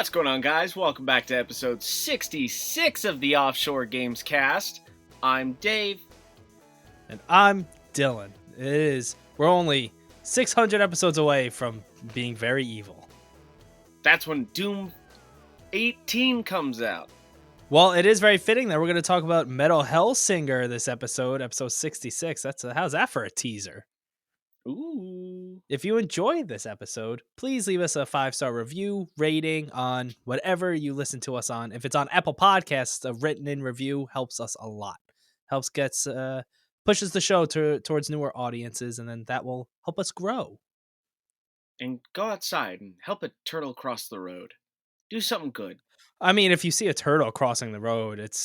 What's going on, guys? Welcome back to episode 66 of the Offshore Gamescast. I'm Dave. And I'm Dylan. We're only 600 episodes away from being very evil. That's when Doom 18 comes out. Well, it is very fitting that we're going to talk about Metal Hellsinger this episode 66. How's that for a teaser? Ooh. If you enjoyed this episode, please leave us a 5-star review rating on whatever you listen to us on. If it's on Apple Podcasts, a written-in review helps us a lot. Pushes the show towards newer audiences, and then that will help us grow. And go outside and help a turtle cross the road. Do something good. I mean, if you see a turtle crossing the road, it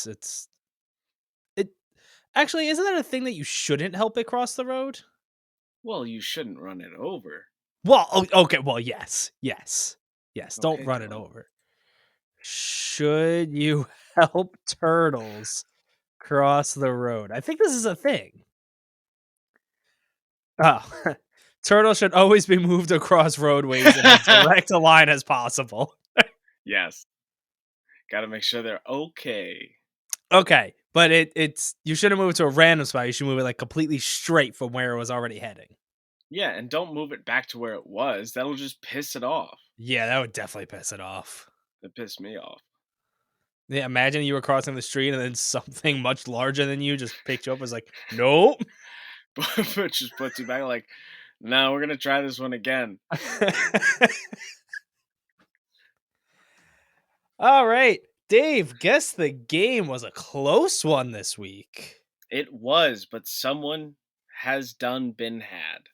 actually, isn't that a thing that you shouldn't help it cross the road? Well, you shouldn't run it over. Well, okay, well, yes. Don't Okay, run it over. Should you help turtles cross the road? I think this is a thing. Oh, turtles should always be moved across roadways in as direct a line as possible. Yes. Gotta make sure they're okay. Okay, but it's you shouldn't move it to a random spot. You should move it like completely straight from where it was already heading. Yeah, and don't move it back to where it was. That'll just piss it off. Yeah, that would definitely piss it off. It pissed me off. Yeah, imagine you were crossing the street and then something much larger than you just picked you up and was like, nope. But just puts you back like, no, we're going to try this one again. All right. Dave, guess the game was a close one this week. It was, but someone has been had.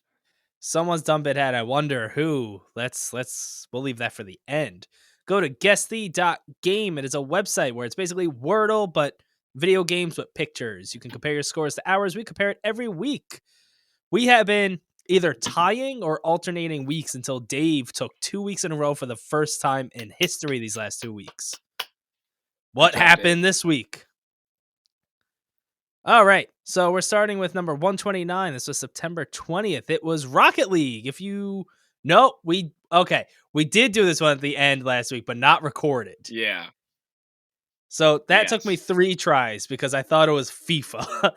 Someone's done been had. I wonder who. We'll leave that for the end. Go to guessthee.game. It is a website where it's basically Wordle, but video games with pictures. You can compare your scores to ours. We compare it every week. We have been either tying or alternating weeks until Dave took 2 weeks in a row for the first time in history these last 2 weeks. What happened this week? All right, so we're starting with number 129. This was September 20th. It was Rocket League. We did do this one at the end last week, but not recorded. Yeah. So that took me 3 tries because I thought it was FIFA.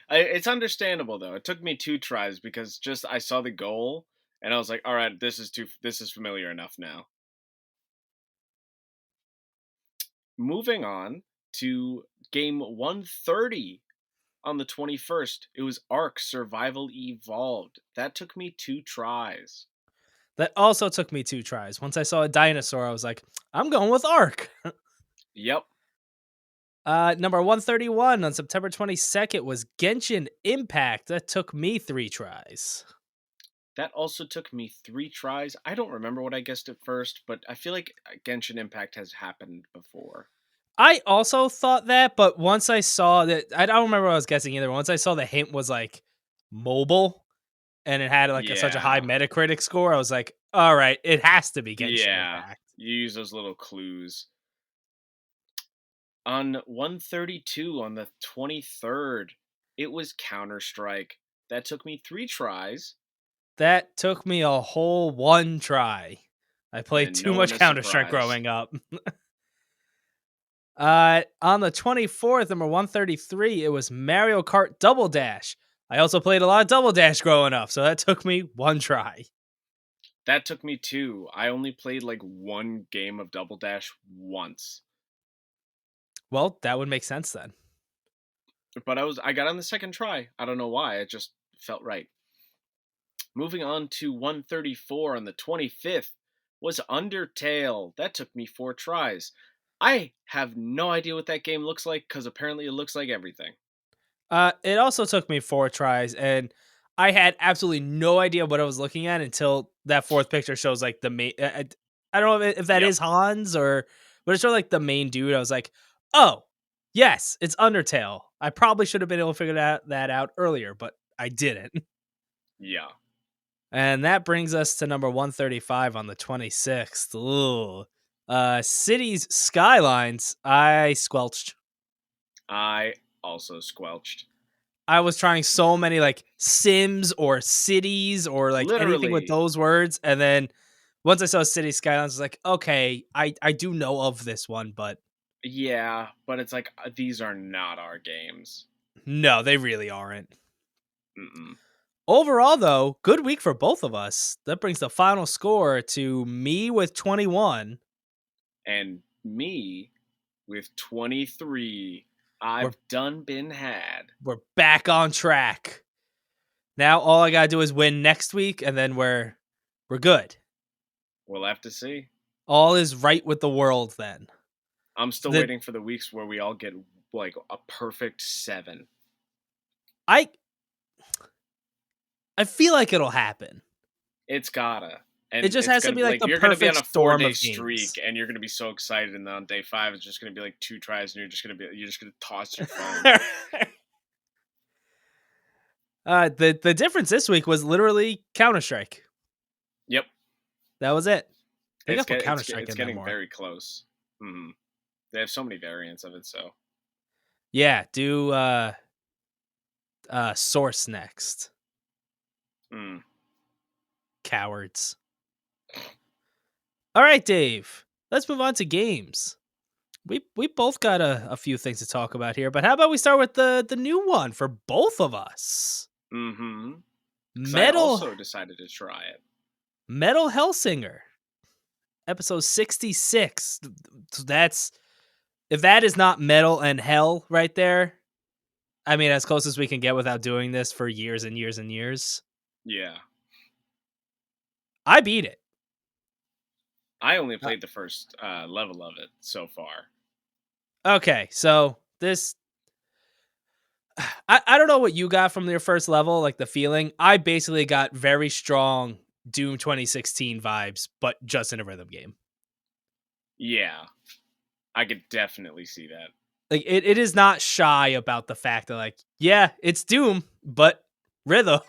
It's understandable though. It took me 2 tries because just I saw the goal and I was like, all right, this is familiar enough now. Moving on to game 130 on the 21st. It was Ark Survival Evolved. That took me 2 tries. That also took me 2 tries. Once I saw a dinosaur, I was like, I'm going with Ark. Yep. Number 131 on September 22nd was Genshin Impact. That took me 3 tries. That also took me 3 tries. I don't remember what I guessed at first, but I feel like Genshin Impact has happened before. I also thought that, but once I saw that, I don't remember what I was guessing either. Once I saw the hint was like mobile and it had like such a high Metacritic score, I was like, all right, it has to be Genshin Impact. You use those little clues. On 132 on the 23rd, it was Counter-Strike. That took me 3 tries. That took me a whole 1 try. I played too much Counter-Strike growing up. On the 24th, number 133, it was Mario Kart Double Dash. I also played a lot of Double Dash growing up, so that took me 1 try. That took me 2. I only played like 1 game of Double Dash once. Well, that would make sense then. But I got on the second try. I don't know why. It just felt right. Moving on to 134 on the 25th was Undertale. That took me 4 tries. I have no idea what that game looks like because apparently it looks like everything. It also took me 4 tries, and I had absolutely no idea what I was looking at until that 4th picture shows like the main. I don't know if that is Hans but it showed like the main dude. I was like, oh, yes, it's Undertale. I probably should have been able to figure that out earlier, but I didn't. Yeah. And that brings us to number 135 on the 26th. Ooh. Cities Skylines. I squelched. I also squelched. I was trying so many like Sims or cities or like anything with those words, and then Once I saw City Skylines, I was like, okay, I do know of this one, but Yeah, but it's like these are not our games. no, they really aren't. Mm-mm. Overall, though, good week for both of us. That brings the final score to me with 21. And me with 23. We're I've done been had. we're back on track. Now all I gotta do is win next week, and then we're good. We'll have to see. All is right with the world then. I'm still The waiting for the weeks where we all get like a perfect 7. I I feel like it'll happen. It's gotta. It And just it's has to gonna be like like the you're gonna be on perfect a storm 4-day of games. streak, and you're gonna be so excited, and then on day 5 it's just gonna be like 2 tries, and you're just gonna toss your phone. The difference this week was literally Counter-Strike. Yep, That was it. They it's gotta put get, Counter-Strike it's in there getting more. very close. Hmm. They have so many variants of it, so Yeah, do Source next. mm. Cowards. All right, Dave. Let's move on to games. We both got a few things to talk about here, but how about we start with the new one for both of us? Mm-hmm. Because I Metal also decided to try it. Metal Hellsinger. Episode 66. That's if that is not metal and hell right there. I mean, as close as we can get without doing this for years and years and years. Yeah. I beat it. I only played the first level of it so far. Okay, so this I don't know what you got from your first level, like the feeling. I basically got very strong Doom 2016 vibes, but just in a rhythm game. Yeah. I could definitely see that. Like it is not shy about the fact that like, yeah, it's Doom, but rhythm.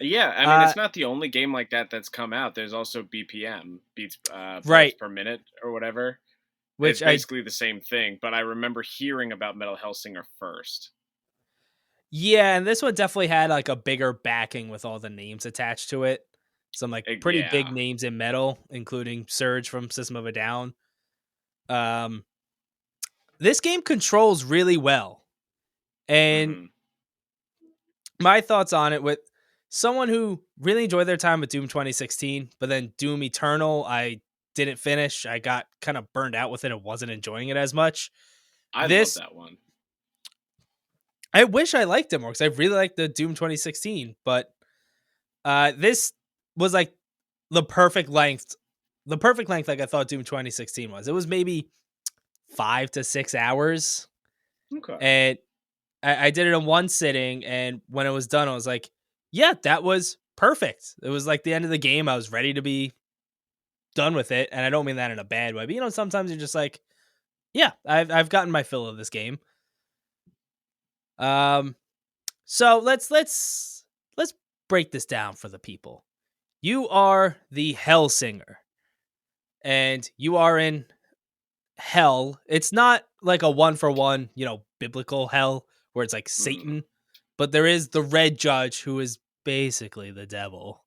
Yeah, I mean, uh it's not the only game like that that's come out. There's also BPM, beats parts right, per minute or whatever. It's which I basically the same thing, but I remember hearing about Metal Hellsinger first. yeah, and this one definitely had like a bigger backing with all the names attached to it. Some like pretty big Yeah. names in metal, including Surge from System of a Down. Um this game controls really well. And Hmm. my thoughts on it with someone who really enjoyed their time with Doom 2016, but then Doom Eternal, I didn't finish. I got kind of burned out with it and wasn't enjoying it as much. I love This, that one. I wish I liked it more because I really liked the Doom 2016, but this was like the perfect length. The perfect length, like I thought Doom 2016 was. It was maybe 5 to 6 hours, Okay. and I did it in one sitting, and when it was done, I was like, yeah, that was perfect. It was like the end of the game. I was ready to be done with it, and I don't mean that in a bad way, but sometimes you're just like, yeah, I've gotten my fill of this game. Um, so let's break this down for the people. You are the Hellsinger, and you are in hell. It's not like a one for one, biblical hell where it's like Mm. Satan, but there is the red judge who is basically the devil.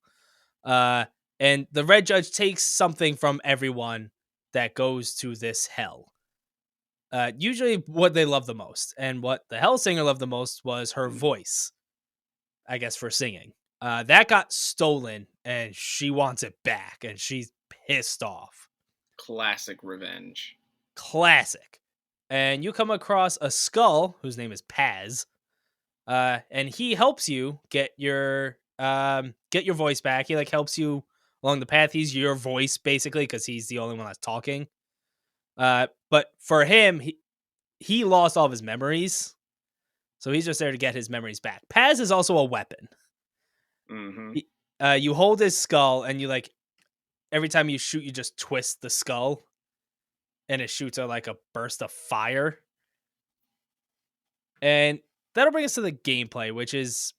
Uh and the red judge takes something from everyone that goes to this hell. Usually what they love the most, and what the Hellsinger loved the most was her voice, I guess, for singing. That got stolen and she wants it back and she's pissed off. Classic revenge. Classic. And you come across a skull whose name is Paz, and he helps you get your voice back. He like helps you along the path. He's your voice basically because he's the only one that's talking. But for him, he lost all of his memories, so he's just there to get his memories back. Paz is also a weapon. Hmm. You hold his skull, and you like every time you shoot, you just twist the skull, and it shoots out like a burst of fire. And that'll bring us to the gameplay, which is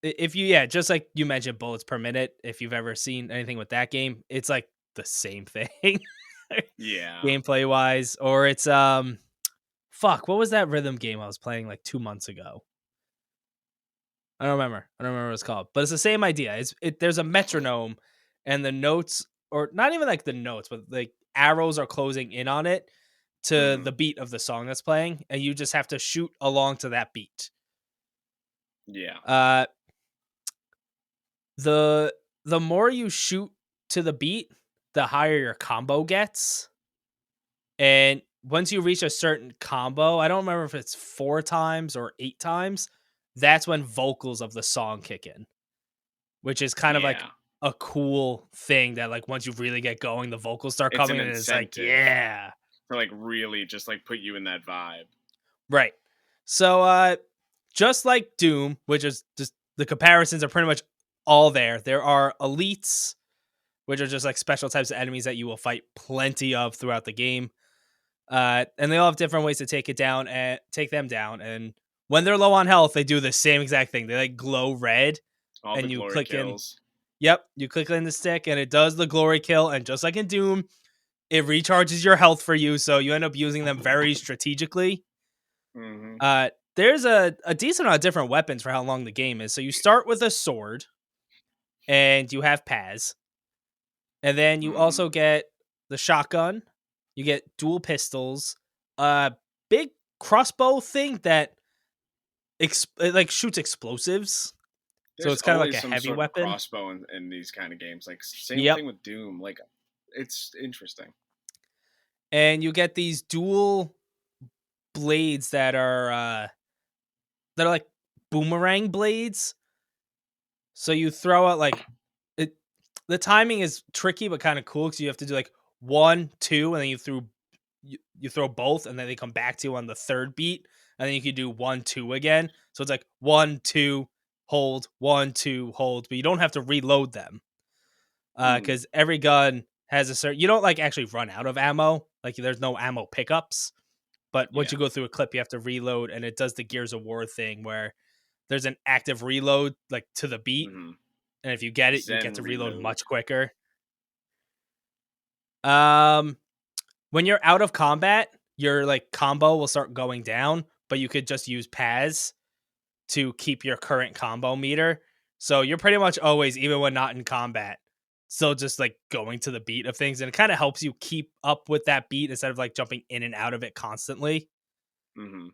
if you just like you mentioned bullets per minute, if you've ever seen anything with that game, it's like the same thing Yeah. gameplay wise. Or it's fuck, what was that rhythm game I was playing like 2 months ago? I don't remember what it's called, but it's the same idea. There's a metronome, and the notes or not even like the notes, but like arrows are closing in on it to Hmm. the beat of the song that's playing, and you just have to shoot along to that beat. Yeah. Uh, the the more you shoot to the beat, the higher your combo gets. And once you reach a certain combo, I don't remember if it's 4 times or 8 times, that's when vocals of the song kick in, which is kind of like Yeah. a cool thing that like once you really get going, the vocals start It's coming an and it's like, incentive yeah. to like really just like put you in that vibe. Right. So just like Doom, which is just the comparisons are pretty much all there. There are elites, which are just like special types of enemies that you will fight plenty of throughout the game. And they all have different ways to take them down. And when they're low on health, they do the same exact thing. They like glow red, All the and you glory click in. kills. Yep, you click in the stick, and it does the glory kill. And just like in Doom, it recharges your health for you, so you end up using them very strategically. Hmm. There's a decent amount of different weapons for how long the game is. So you start with a sword, and you have Paz, and then you Hmm. also get the shotgun. You get dual pistols, a big crossbow thing that it like shoots explosives. So There's it's kind of like always a some heavy sort of weapon. crossbow in these kind of games. Like same Yep. thing with Doom. Like it's interesting. And you get these dual blades that are like boomerang blades. So you throw out like it the timing is tricky but kind of cool because you have to do like 1, 2, and then you throw both, and then they come back to you on the third beat, and then you can do 1, 2 again. So it's like 1, 2, hold, 1, 2, hold, but you don't have to reload them Hmm. because every gun has a certain. You don't like actually run out of ammo. Like there's no ammo pickups, but once Yeah. you go through a clip, you have to reload, and it does the Gears of War thing where there's an active reload like to the beat, Hmm. and if you get it, you get Zen to reload reload. much quicker. Um, when you're out of combat, your like combo will start going down, but you could just use Paz to keep your current combo meter. So you're pretty much always, even when not in combat, still just like going to the beat of things. And it kind of helps you keep up with that beat instead of like jumping in and out of it constantly. Hmm.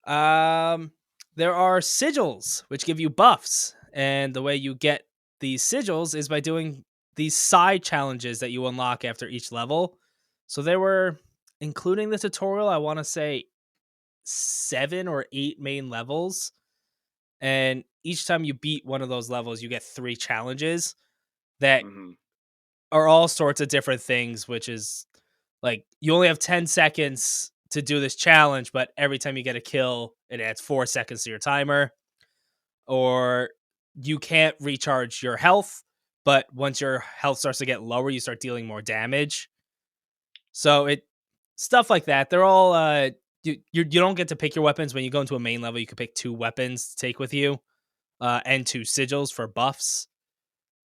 Um, there are sigils which give you buffs, and the way you get these sigils is by doing these side challenges that you unlock after each level. So there were, including the tutorial, I want to say 7 or 8 main levels, and each time you beat one of those levels, you get 3 challenges that Hmm. are all sorts of different things, which is like you only have 10 seconds to do this challenge, but every time you get a kill, it adds 4 seconds to your timer. Or you can't recharge your health, but once your health starts to get lower, you start dealing more damage. So it stuff like that. They're all you don't get to pick your weapons when you go into a main level. You can pick 2 weapons to take with you, and 2 sigils for buffs.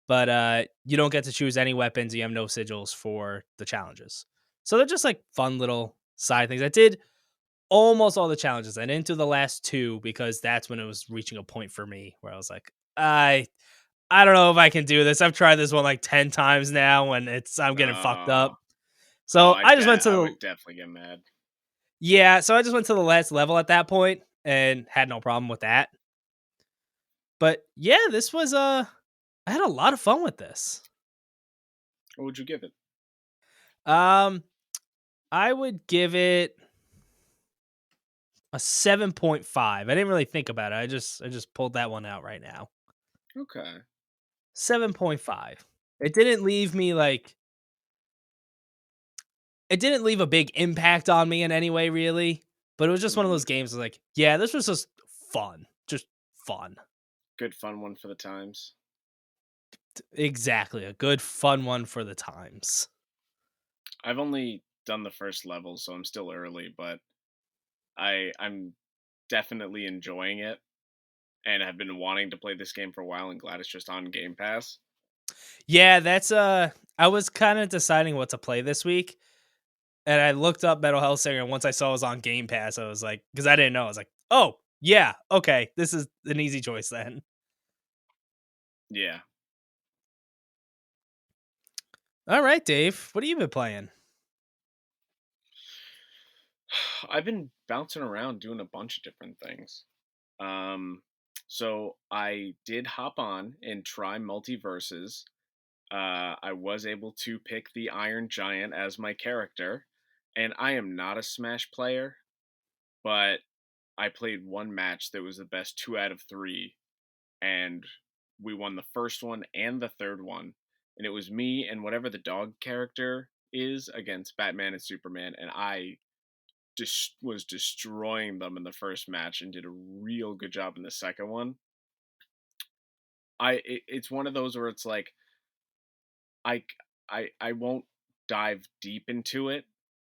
But you don't get to choose any weapons. You have no sigils for the challenges. So they're just like fun little side things. I did almost all the challenges. I didn't do the last 2 because that's when it was reaching a point for me where I was like, I don't know if I can do this. I've tried this one like 10 times now and I'm getting fucked Oh, up. So I just went to I the would definitely get mad. yeah, so I just went to the last level at that point and had no problem with that. But yeah, this was I had a lot of fun with this. What would you give it? Um I would give it a 7.5. I didn't really think about it. I just pulled that one out right now. Okay. 7.5. It didn't leave me like it didn't leave a big impact on me in any way really, but it was just one of Hmm. those games like, yeah, this was just fun. Just fun. Good fun one for the times. Exactly. A good fun one for the times. I've only done the first level, so I'm still early, but I'm definitely enjoying it and have been wanting to play this game for a while and glad it's just on Game Pass. Yeah, that's I was kind of deciding what to play this week, and I looked up Metal Hellsinger, and once I saw it was on Game Pass, I was like, because I didn't know, I was like, oh yeah, okay, this is an easy choice then. Yeah. All right, Dave. What have you been playing? I've been bouncing around doing a bunch of different things. Um, so I did hop on and try MultiVersus. I was able to pick the Iron Giant as my character, and I am not a Smash player, but I played one match that was the best 2 out of 3, and we won the first one and the third one, and it was me and whatever the dog character is against Batman and Superman, and I just was destroying them in the first match and did a real good job in the second one. It's one of those where it's like I I won't dive deep into it,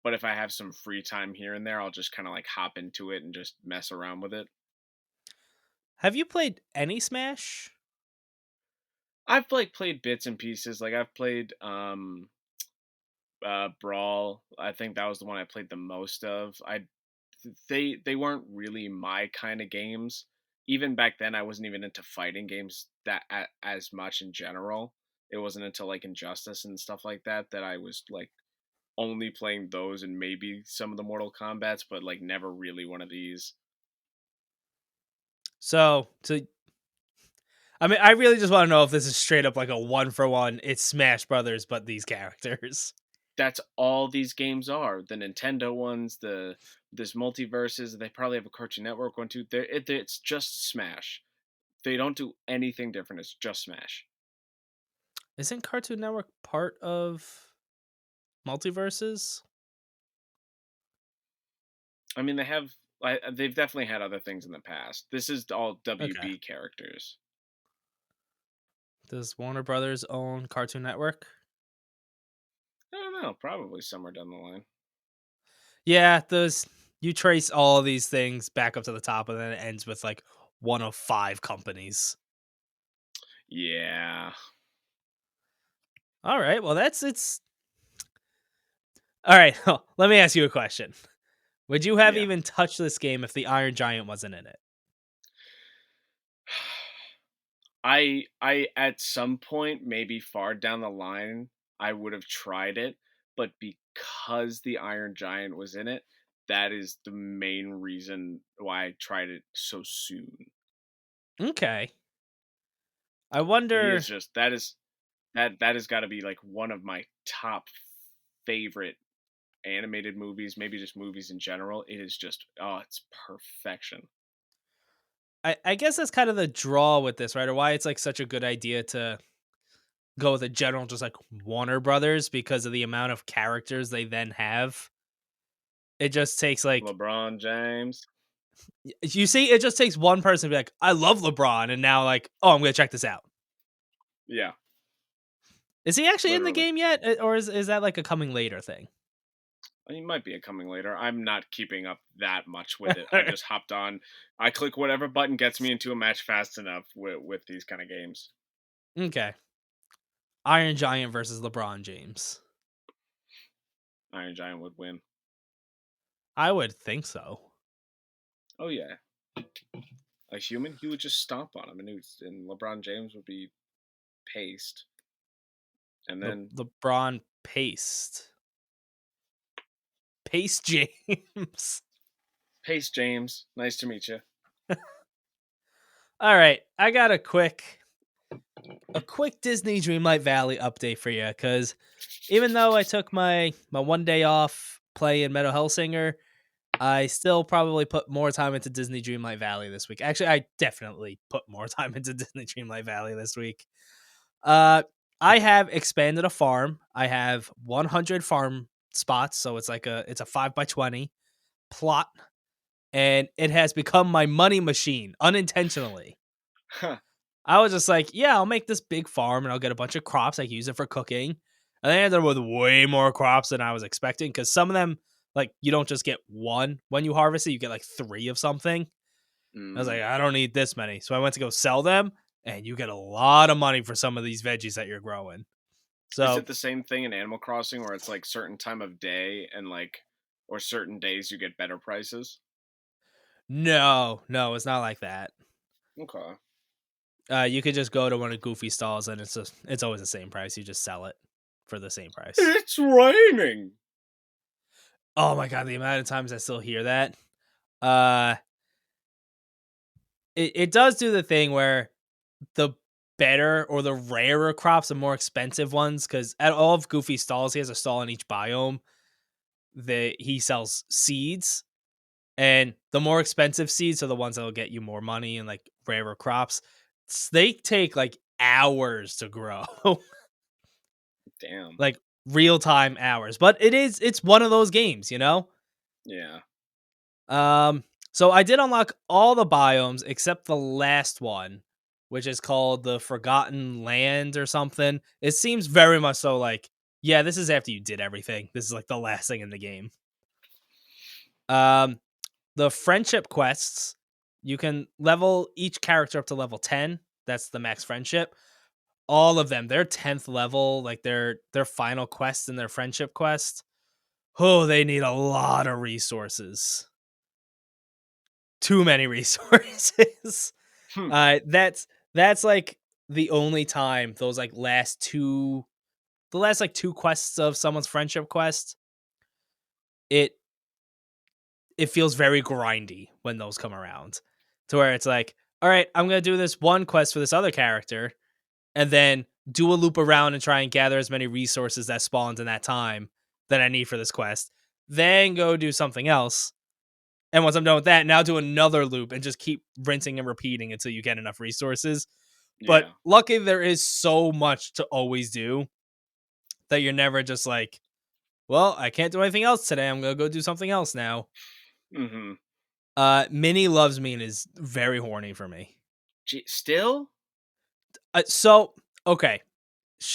but if I have some free time here and there, I'll just kind of like hop into it and just mess around with it. Have you played any Smash? I've like played bits and pieces. Like I've played Brawl. I think that was the one I played the most of. They weren't really my kind of games. Even back then, I wasn't even into fighting games as much in general. It wasn't until like Injustice and stuff like that I was like only playing those and maybe some of the Mortal Kombats, but like never really one of these. So I mean, I really just want to know if this is straight up like a one for one. It's Smash Brothers, but these characters. That's all these games are. The Nintendo ones, this multiverses. They probably have a Cartoon Network one too. It's just Smash. They don't do anything different. It's just Smash. Isn't Cartoon Network part of Multiverses? I mean, they've definitely had other things in the past. This is all Okay. WB characters. Does Warner Brothers own Cartoon Network? I don't know. Probably somewhere down the line. Yeah, those you trace all of these things back up to the top, and then it ends with like one of five companies. Yeah. All right, well it's all right. Let me ask you a question. Would you have Yeah. even touched this game if the Iron Giant wasn't in it? I at some point, maybe far down the line, I would have tried it, but because the Iron Giant was in it, that is the main reason why I tried it so soon. Okay. I He wonder. is just that has got to be like one of my top favorite animated movies, maybe just movies in general. It is just it's perfection. I guess that's kind of the draw with this, right? Or why it's like such a good idea to go with a general, just like Warner Brothers, because of the amount of characters they then have. It just takes like LeBron James. you see, it just takes one person to be like, I love LeBron, and now like, oh, I'm gonna check this out. Yeah, Is he actually in the literally. game yet, or is that like a coming later thing? He might be a coming later. I'm not keeping up that much with it. I just hopped on. I click whatever button gets me into a match fast enough with these kind of games. Okay, Iron Giant versus LeBron James. Iron Giant would win. I would think so. Oh yeah, a human, he would just stomp on him, and and LeBron James would be paced, and then LeBron Paste James. pace James. Nice to meet you. All right, I got a quick Disney Dreamlight Valley update for you because even though I took my 1 day off playing Meadow Hellsinger, I still probably put more time into Disney Dreamlight Valley this week. Actually, I definitely put more time into Disney Dreamlight Valley this week. Uh, I have expanded a farm. I have 100 farm spots, so it's a 5 by 20 plot, and it has become my money machine unintentionally. Huh. I was just like, yeah, I'll make this big farm and I'll get a bunch of crops. I can use it for cooking. And I ended up with way more crops than I was expecting because some of them, like, you don't just get one when you harvest it, you get like three of something. I was Mm. like, I don't need this many. So I went to go sell them, and you get a lot of money for some of these veggies that you're growing. Is So, it the same thing in Animal Crossing where it's like certain time of day and like or certain days you get better prices? no, it's not like that. Okay. You could just go to one of Goofy stalls, and it's always the same price. You just sell it. for the same price. It's raining. Oh my god, the amount of times I still hear that. Uh, it does do the thing where the better or the rarer crops, the more expensive ones, because at all of Goofy's stalls, he has a stall in each biome that he sells seeds, and the more expensive seeds are the ones that will get you more money and like rarer crops. They take like hours to grow, Damn. like real time hours. But it's one of those games, you know. Yeah. So I did unlock all the biomes except the last one, which is called the Forgotten Land or something. It seems very much so like, yeah, this is after you did everything. This is like the last thing in the game. Um, the friendship quests, you can level each character up to level 10. That's the max friendship. All of them, they're 10th level, like their final quest and their friendship quest. Oh, they need a lot of resources. Too many resources. Hmm. That's like the only time those like the last like two quests of someone's friendship quest, it it feels very grindy when those come around. To where it's like, all right, I'm gonna do this one quest for this other character, and then do a loop around and try and gather as many resources that spawned in that time that I need for this quest. Then go do something else. And once I'm done with that, now do another loop and just keep rinsing and repeating until you get enough resources. But Yeah. luckily, there is so much to always do that you're never just like, well, I can't do anything else today. I'm going to go do something else now. Mm-hmm. Minnie loves me and is very horny for me. Still? So, okay.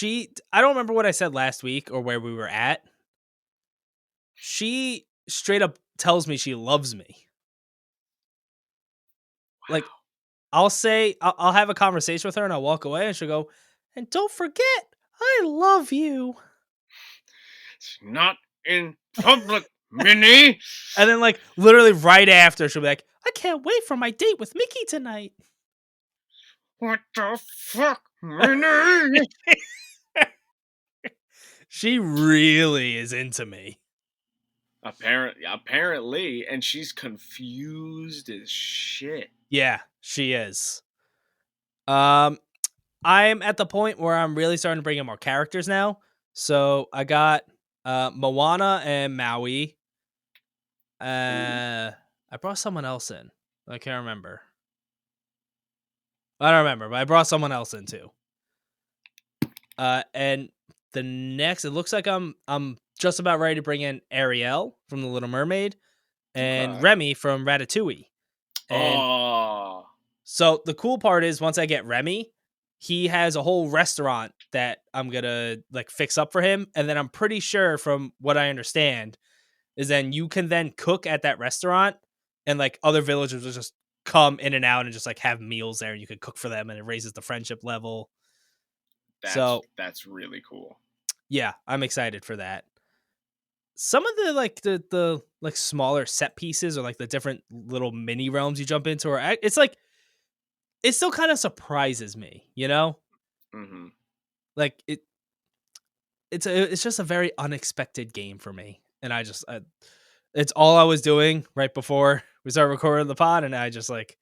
I don't remember what I said last week or where we were at. She straight up tells me she loves me. Like, Wow. I'll have a conversation with her and I'll walk away and she'll go, and don't forget, I love you. It's not in public, Minnie. And then, like, literally right after, she'll be like, I can't wait for my date with Mickey tonight. What the fuck, Minnie? She really is into me. Apparently, and she's confused as shit. Yeah, she is. Um, I'm at the point where I'm really starting to bring in more characters now. So I got Moana and Maui. Ooh. I brought someone else in. I can't remember. I don't remember, but I brought someone else in too. And the next, it looks like I'm just about ready to bring in Ariel from The Little Mermaid and Okay. Remy from Ratatouille. And Oh. so the cool part is once I get Remy, he has a whole restaurant that I'm gonna like fix up for him. And then I'm pretty sure from what I understand is then you can then cook at that restaurant and like other villagers will just come in and out and just like have meals there and you can cook for them and it raises the friendship level. So That's really cool. yeah, I'm excited for that. Some of the like smaller set pieces or like the different little mini realms you jump into are it's like it still kind of surprises me, you know? Mm-hmm. Like it's just a very unexpected game for me. And it's all I was doing right before we started recording the pod and I just like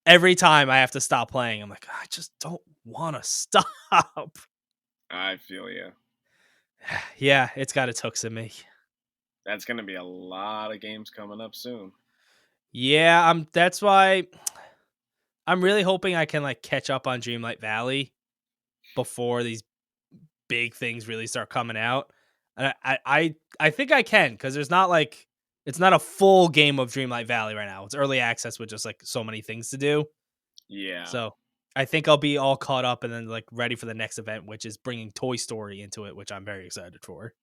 every time I have to stop playing, I'm like, I just don't want to stop. I feel you. Yeah, it's got its hooks in me. That's gonna be a lot of games coming up soon. Yeah, that's why I'm really hoping I can like catch up on Dreamlight Valley before these big things really start coming out. And I think I can because there's not like it's not a full game of Dreamlight Valley right now. It's early access with just like so many things to do. Yeah. So I think I'll be all caught up and then like ready for the next event, which is bringing Toy Story into it, which I'm very excited for.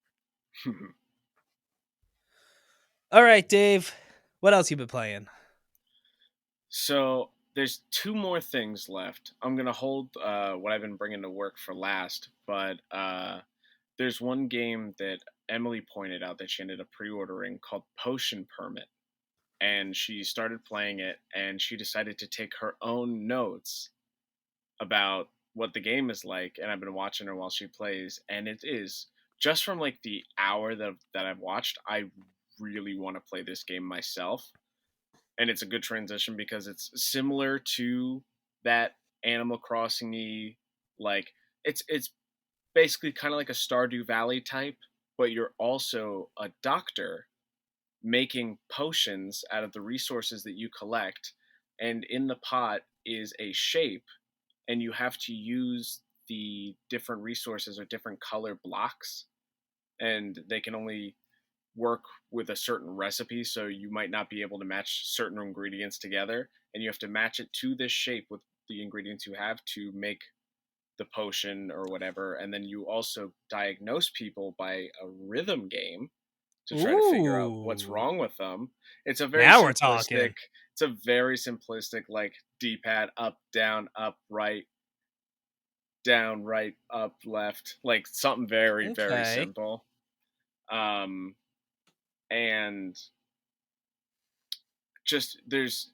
All right, Dave, what else you been playing? So there's two more things left. I'm gonna hold what I've been bringing to work for last, but there's one game that Emily pointed out that she ended up pre-ordering called Potion Permit, and she started playing it, and she decided to take her own notes about what the game is like, and I've been watching her while she plays, and it is just from like the hour that I've watched. I really want to play this game myself, and it's a good transition because it's similar to that Animal Crossing-y, like it's basically kind of like a Stardew Valley type, but you're also a doctor making potions out of the resources that you collect, and in the pot is a shape, and you have to use the different resources or different color blocks, and they can only work with a certain recipe, so you might not be able to match certain ingredients together, and you have to match it to this shape with the ingredients you have to make the potion or whatever. And then you also diagnose people by a rhythm game to try to figure out what's Ooh. wrong with them. It's a very Now we're simplistic, talking. like D-pad, up, right, down, right, up, left, like something very, very Okay. simple. Um, and just there's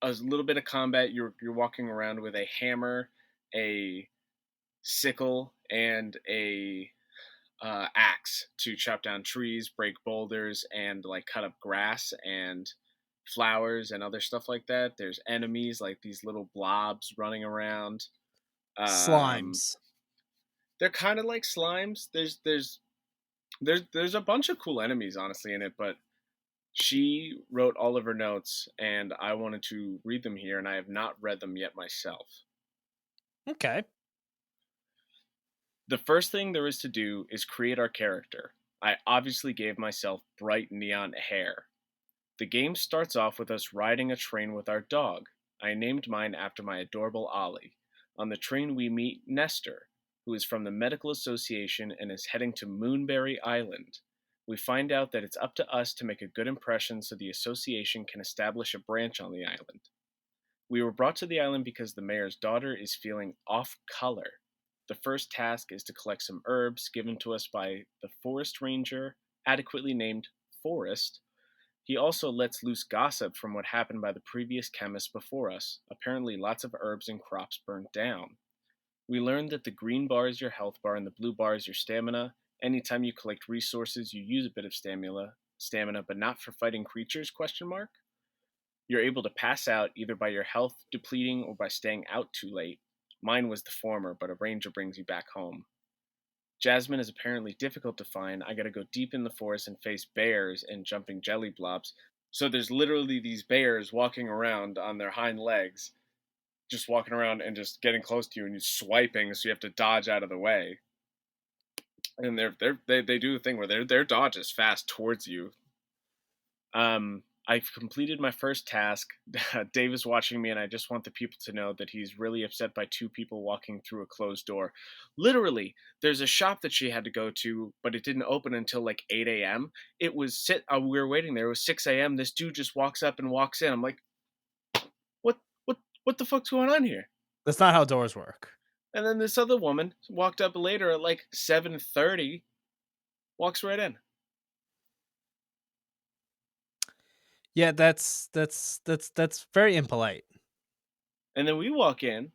a little bit of combat. You're walking around with a hammer, a sickle, and a axe to chop down trees, break boulders, and like cut up grass and flowers and other stuff like that. There's enemies like these little blobs running around. Um, Slimes. they're kind of like slimes. There's a bunch of cool enemies honestly in it, but she wrote all of her notes, and I wanted to read them here, and I have not read them yet myself. Okay. The first thing there is to do is create our character. I obviously gave myself bright neon hair. The game starts off with us riding a train with our dog. I named mine after my adorable Ollie. On the train, we meet Nestor, who is from the Medical Association and is heading to Moonberry Island. We find out that it's up to us to make a good impression so the association can establish a branch on the island. We were brought to the island because the mayor's daughter is feeling off color. The first task is to collect some herbs given to us by the forest ranger, adequately named Forest. He also lets loose gossip from what happened by the previous chemist before us. Apparently, lots of herbs and crops burnt down. We learned that the green bar is your health bar and the blue bar is your stamina. Anytime you collect resources, you use a bit of stamina, but not for fighting creatures? Question mark. You're able to pass out either by your health depleting or by staying out too late. Mine was the former, but a ranger brings you back home. Jasmine is apparently difficult to find. I gotta go deep in the forest and face bears and jumping jelly blobs. So there's literally these bears walking around on their hind legs, just walking around and just getting close to you and you swiping, so you have to dodge out of the way. And they do the thing where their dodge is fast towards you. I've completed my first task. Dave is watching me, and I just want the people to know that he's really upset by two people walking through a closed door. Literally, there's a shop that she had to go to, but it didn't open until like 8 a.m. It was we were waiting there. It was 6 a.m. This dude just walks up and walks in. I'm like, what, what the fuck's going on here? That's not how doors work. And then this other woman walked up later at like 7:30, walks right in. Yeah, that's very impolite. And then we walk in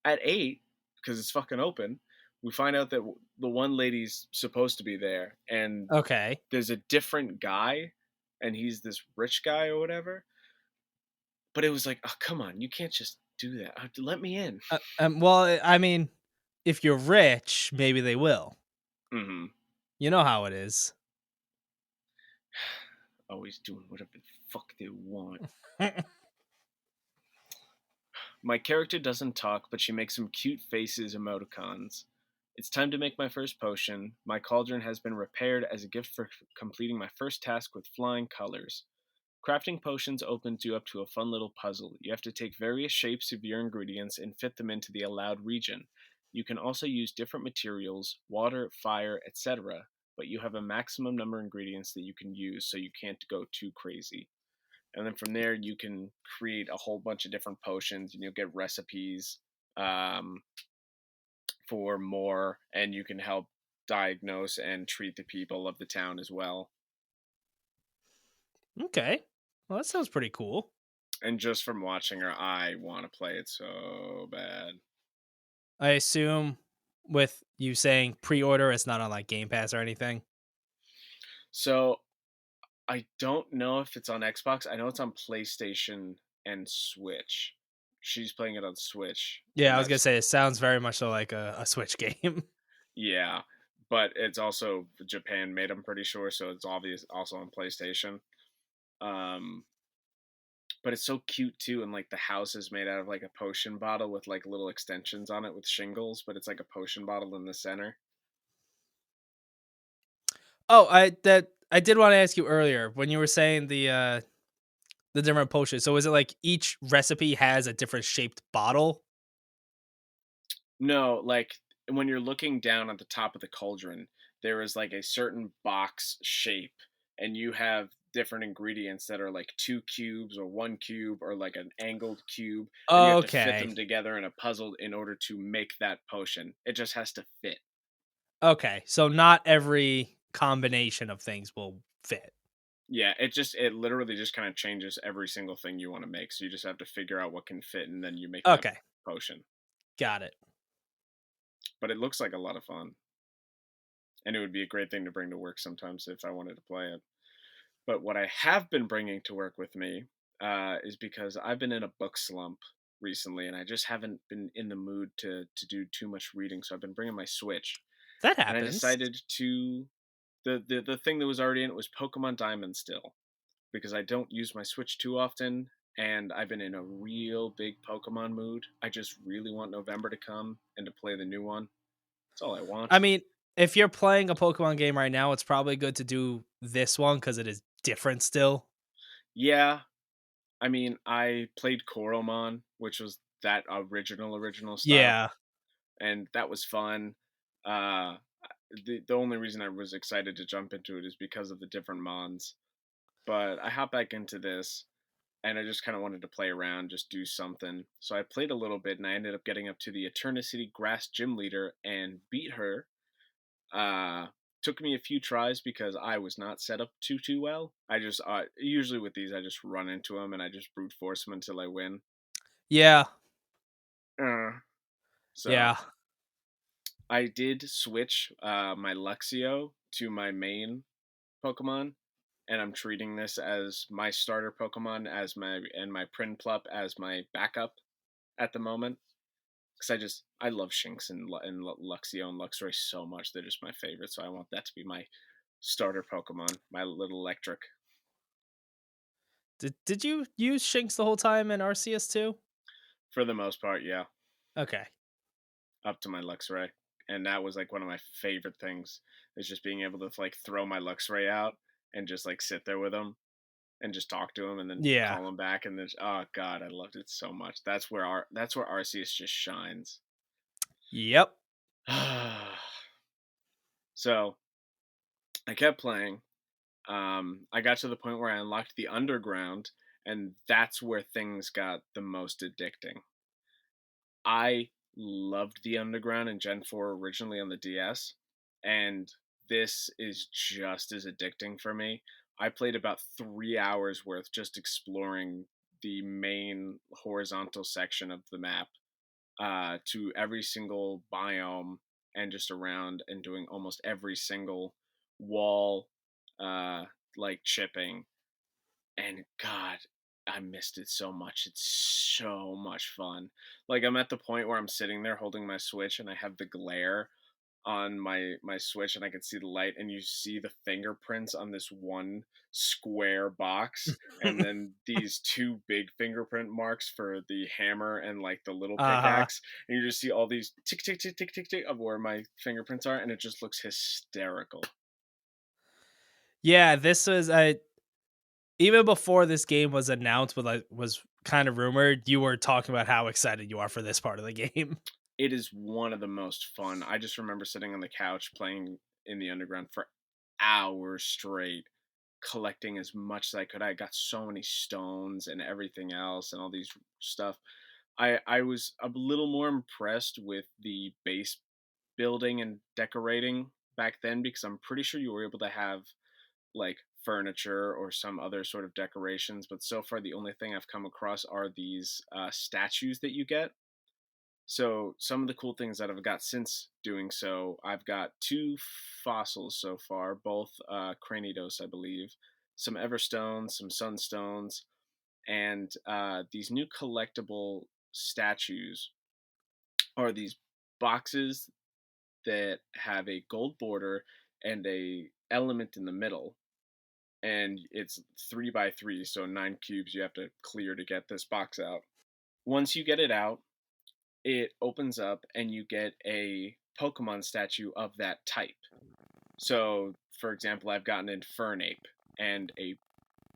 at 8 because it's fucking open. We find out that the one lady's supposed to be there, and Okay. there's a different guy, and he's this rich guy or whatever. But it was like, oh, come on, you can't just do that. Let me in. Well, I mean, if you're rich, maybe they will. Mm-hmm. You know how it is. Always doing whatever the fuck they want. My character doesn't talk, but she makes some cute faces emoticons. It's time to make my first potion. My cauldron has been repaired as a gift for completing my first task with flying colors. Crafting potions opens you up to a fun little puzzle. You have to take various shapes of your ingredients and fit them into the allowed region. You can also use different materials, water, fire, etc., but you have a maximum number of ingredients that you can use, so you can't go too crazy. And then from there, you can create a whole bunch of different potions, and you'll get recipes um, for more, and you can help diagnose and treat the people of the town as well. Okay. Well, that sounds pretty cool. And just from watching her, I want to play it so bad. I assume with you saying pre-order, it's not on like Game Pass or anything. So I don't know if it's on Xbox. I know it's on PlayStation and Switch. She's playing it on Switch, Yeah, and I was gonna that's say it sounds very much so like a Switch game. yeah. But it's also Japan made. I'm pretty sure, so it's obvious also on PlayStation. Um, but it's so cute too, and like the house is made out of like a potion bottle with like little extensions on it with shingles, but it's like a potion bottle in the center. Oh, I did want to ask you earlier when you were saying the different potions. So is it like each recipe has a different shaped bottle? No, like when you're looking down at the top of the cauldron, there is like a certain box shape, and you have different ingredients that are like two cubes or one cube or like an angled cube, and you have to fit Okay. them together in a puzzle in order to make that potion. It just has to fit. Okay. So not every combination of things will fit. Yeah, it literally just kind of changes every single thing you want to make. So you just have to figure out what can fit, and then you make that Okay. potion. Got it. But it looks like a lot of fun, and it would be a great thing to bring to work sometimes if I wanted to play it. But what I have been bringing to work with me is because I've been in a book slump recently, and I just haven't been in the mood to do too much reading. So I've been bringing my Switch, That and I happens. decided to the thing that was already in it was Pokemon Diamond still because I don't use my Switch too often, and I've been in a real big Pokemon mood. I just really want November to come and to play the new one. That's all I want. I mean, if you're playing a Pokemon game right now, it's probably good to do this one because it is different still. Yeah, I mean, I played Koromon, which was that original style, Yeah. and that was fun. Uh, the only reason I was excited to jump into it is because of the different mons. But I hopped back into this, and I just kind of wanted to play around, just do something. So I played a little bit, and I ended up getting up to the Eternity Grass Gym Leader and beat her. Uh, Took me a few tries because I was not set up too well. I just usually with these I just run into them and I just brute force them until I win. Yeah. Uh, so Yeah. I did switch my Luxio to my main Pokemon, and I'm treating this as my starter Pokemon as my and my Prinplup as my backup at the moment. Because I love Shinx and Luxio and Luxray so much. They're just my favorite. So I want that to be my starter Pokemon, my little electric. Did you use Shinx the whole time in RCS two? For the most part, yeah, Okay. up to my Luxray. And that was like one of my favorite things is just being able to like throw my Luxray out and just like sit there with him and just talk to him and then Yeah. call him back and then oh god, I loved it so much. That's where Arceus just shines. Yep. So I kept playing. I got to the point where I unlocked the underground, and that's where things got the most addicting. I loved the underground in Gen 4 originally on the DS, and this is just as addicting for me. I played about 3 hours worth just exploring the main horizontal section of the map to every single biome and just around and doing almost every single wall, uh, like chipping. And God, I missed it so much. It's so much fun. Like I'm at the point where I'm sitting there holding my Switch and I have the glare on my Switch and I can see the light and you see the fingerprints on this one square box and then these two big fingerprint marks for the hammer and like the little Uh-huh. pickaxe and you just see all these tick tick tick tick tick tick of where my fingerprints are and it just looks hysterical. Yeah, this was even before this game was announced, but like was kind of rumored, you were talking about how excited you are for this part of the game. It is one of the most fun. I just remember sitting on the couch playing in the underground for hours straight, collecting as much as I could. I got so many stones and everything else and all these stuff. I was a little more impressed with the base building and decorating back then because I'm pretty sure you were able to have like furniture or some other sort of decorations, but so far the only thing I've come across are these statues that you get So some of the cool things that I've got since doing so, I've got 2 fossils so far, both cranidos, I believe, some everstones, some sunstones, and these new collectible statues are these boxes that have a gold border and a element in the middle, and it's 3 by 3, so 9 cubes you have to clear to get this box out. Once you get it out, it opens up and you get a Pokemon statue of that type. So, for example, I've gotten an Fernape and a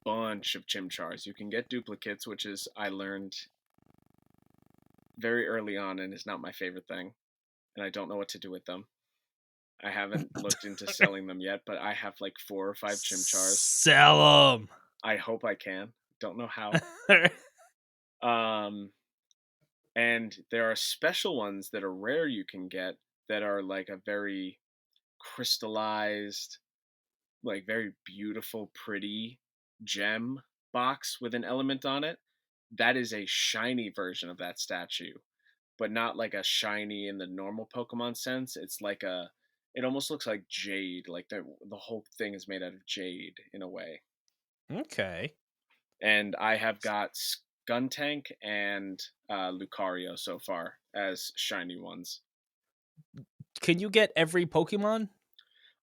bunch of Chimchars. You can get duplicates, which is, I learned very early on, and is not my favorite thing. And I don't know what to do with them. I haven't looked into selling them yet, but I have like 4 or 5 Chimchars. Sell them. I hope I can. Don't know how. And there are special ones that are rare you can get that are like a very crystallized, like very beautiful, pretty gem box with an element on it. That is a shiny version of that statue, but not like a shiny in the normal Pokemon sense. It's like it almost looks like jade, like the whole thing is made out of jade in a way. Okay. And I have got Skuntank and Lucario so far as shiny ones. Can you get every Pokemon?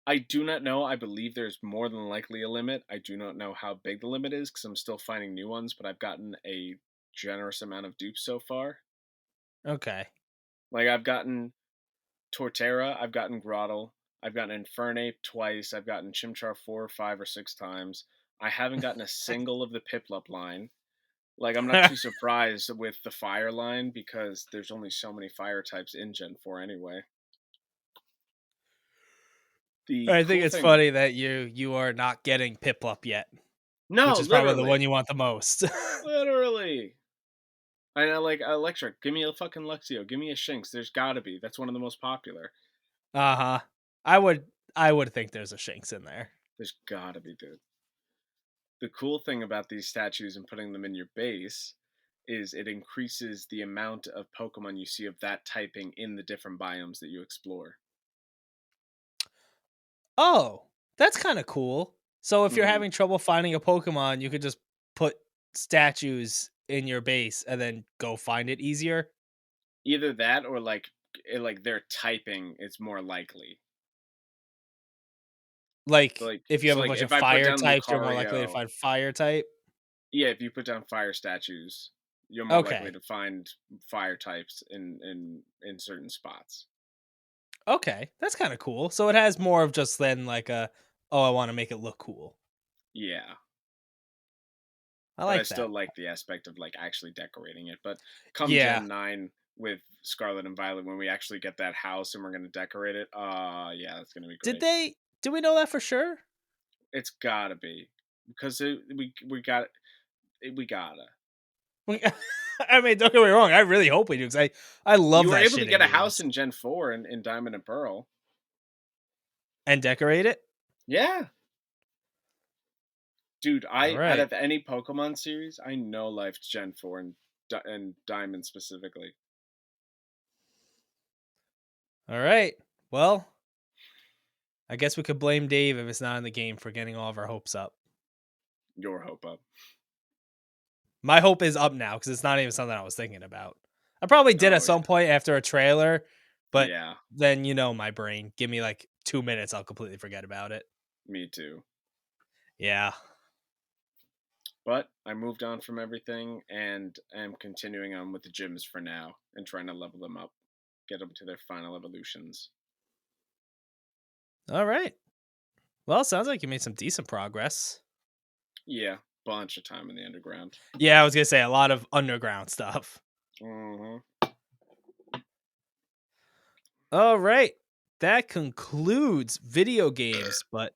I do not know. I believe there's more than likely a limit. I do not know how big the limit is because I'm still finding new ones, but I've gotten a generous amount of dupes so far. Okay. Like, I've gotten Torterra, I've gotten Grottle, I've gotten Infernape twice, I've gotten Chimchar 4 or 5 or 6 times. I haven't gotten a single of the Piplup line. Like, I'm not too surprised with the Fire line because there's only so many Fire types in Gen 4 anyway. The I think cool it's thing... funny that you are not getting Piplup yet, No, which is probably the one literally. you want the most. Literally. I like Electric. Give me a fucking Luxio. Give me a Shinx. There's gotta be. That's one of the most popular. Uh-huh. I would think there's a Shinx in there. There's gotta be, dude. The cool thing about these statues and putting them in your base is it increases the amount of Pokemon you see of that typing in the different biomes that you explore. Oh, that's kind of cool. So if you're Hmm. having trouble finding a Pokemon, you could just put statues in your base and then go find it easier. Either that or like their typing is more likely. So Like like if you so have a like bunch of if I put fire down types, you're more likely to Lucario, find fire type. yeah, if you put down fire statues, you're more likely Okay. to find fire types in certain spots. Okay. That's kind of cool. So it has more of just then like oh, I want to make it look cool. Yeah. I But I like still that. like the aspect of like actually decorating it. But come Yeah. Gen 9 with Scarlet and Violet, when we actually get that house and we're gonna decorate it, yeah, that's gonna be Did great. they do we know that for sure? It's gotta be because we gotta. I mean, don't get me wrong. I really hope we do because I love You were that able to shit in get a house games in Gen 4 in Diamond and Pearl. and decorate it. Yeah, dude. All I out right, of any Pokemon series, I know life's Gen 4 and Diamond specifically. all right. Well, I guess we could blame Dave if it's not in the game for getting all of our hopes up. Your hope up. My hope is up now because it's not even something I was thinking about. I probably did at Oh some yeah, point after a trailer, but yeah. then my brain. Give me like 2 minutes, I'll completely forget about it. Me too. Yeah. But I moved on from everything and am continuing on with the gyms for now and trying to level them up, get them to their final evolutions. All right. Well, it sounds like you made some decent progress. Yeah, bunch of time in the underground. Yeah, I was gonna say a lot of underground stuff. Hmm. All right. That concludes video games, but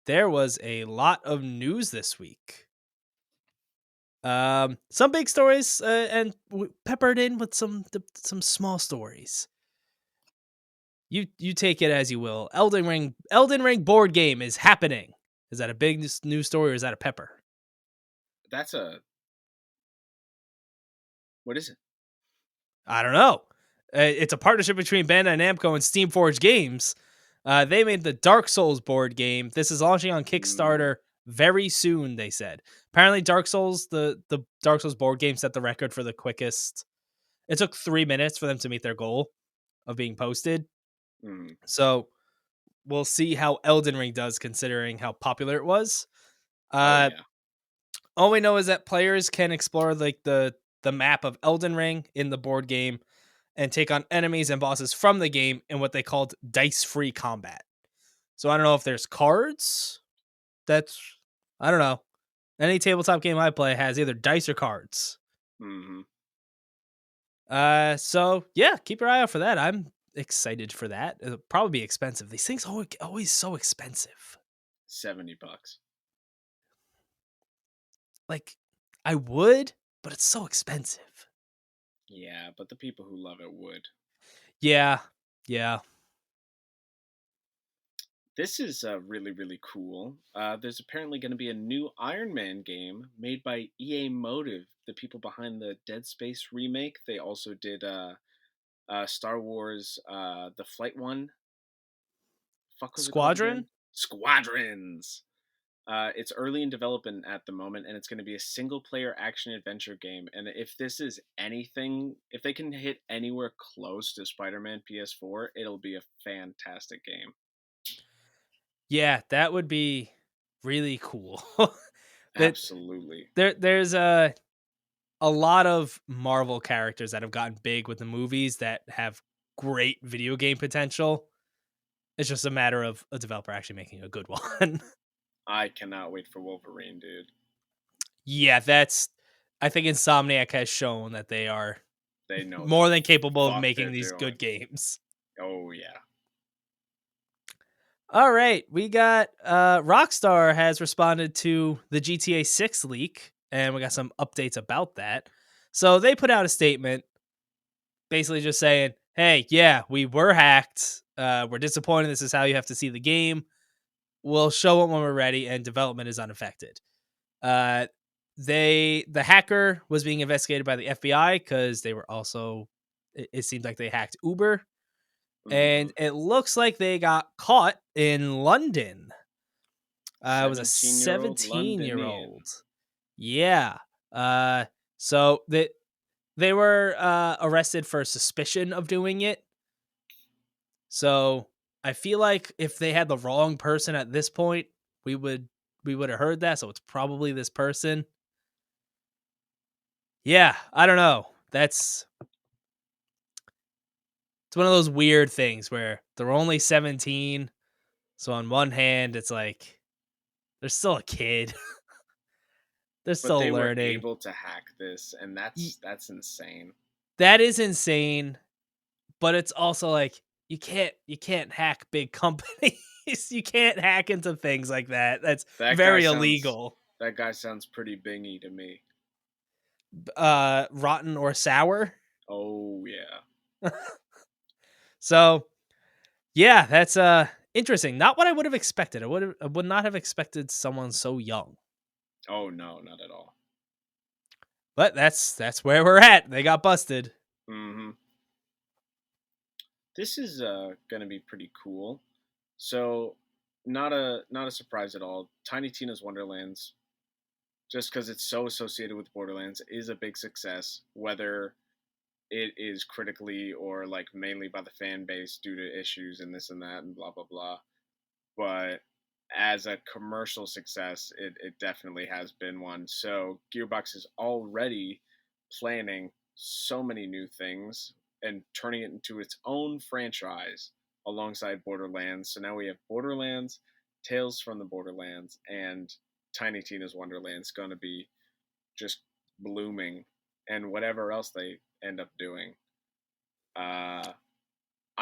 there was a lot of news this week. Some big stories and peppered in with some small stories. You take it as you will. Elden Ring board game is happening. Is that a big news story or is that a pepper? That's a... What is it? I don't know. It's a partnership between Bandai Namco and Steamforge Games. They made the Dark Souls board game. This is launching on Mm, Kickstarter very soon, they said. Apparently, Dark Souls, the Dark Souls board game set the record for the quickest. It took 3 minutes for them to meet their goal of being posted. mm. So we'll see how Elden Ring does, considering how popular it was. Oh Uh, yeah. all we know is that players can explore like the map of Elden Ring in the board game and take on enemies and bosses from the game in what they called dice-free combat. So I don't know if there's cards. That's I don't know. Any tabletop game I play has either dice or cards. Hmm. So yeah, keep your eye out for that. I'm excited for that. It'll probably be expensive. These things always so expensive. $70. Like I would, but it's so expensive. Yeah, but the people who love it would. Yeah. Yeah. This is really, really cool. There's apparently going to be a new Iron Man game made by EA Motive, the people behind the Dead Space remake. They also did Star Wars, the Flight one. Fuck was it called Squadron? again? Squadrons. It's early in development at the moment, and it's going to be a single-player action-adventure game. And if this is anything, if they can hit anywhere close to Spider-Man PS4, it'll be a fantastic game. Yeah, that would be really cool. that Absolutely. there's a lot of Marvel characters that have gotten big with the movies that have great video game potential. It's just a matter of a developer actually making a good one. I cannot wait for Wolverine, dude. Yeah, I think Insomniac has shown that they are They know the more than capable of fuck they're making these doing. good games. Oh yeah. All right, we got Rockstar has responded to the GTA 6 leak, and we got some updates about that. So they put out a statement basically just saying, "Hey, yeah, we were hacked. We're disappointed. This is how you have to see the game. We'll show it when we're ready, and development is unaffected." Uh, the hacker was being investigated by the FBI because they were also. It seemed like they hacked Uber, Mm-hmm. and it looks like they got caught in London. It was a 17-year-old 17-year Londonian. old. Yeah. Uh, so they were arrested for suspicion of doing it. So I feel like if they had the wrong person at this point, we would have heard that. So it's probably this person. Yeah, I don't know. It's one of those weird things where they're only 17. So on one hand, it's like they're still a kid. They're But still they were learning. able to hack this, and Y- that's insane. That is insane, but it's also like you can't hack big companies. You can't hack into things like that. That's That guy very sounds illegal. that guy sounds pretty bingy to me. Rotten or sour. Oh yeah. So yeah, that's interesting. Not what I would have expected. I would not have expected someone so young. Oh no, not at all. But that's where we're at. They got busted. Mm-hmm. This is gonna be pretty cool. So not a surprise at all. Tiny Tina's Wonderlands, just because it's so associated with Borderlands, is a big success. Whether it is critically or like mainly by the fan base due to issues and this and that and blah blah blah. But as a commercial success, it definitely has been one. So Gearbox is already planning so many new things and turning it into its own franchise alongside Borderlands. So now we have Borderlands, Tales from the Borderlands, and Tiny Tina's Wonderland's going to be just blooming, and whatever else they end up doing. Uh,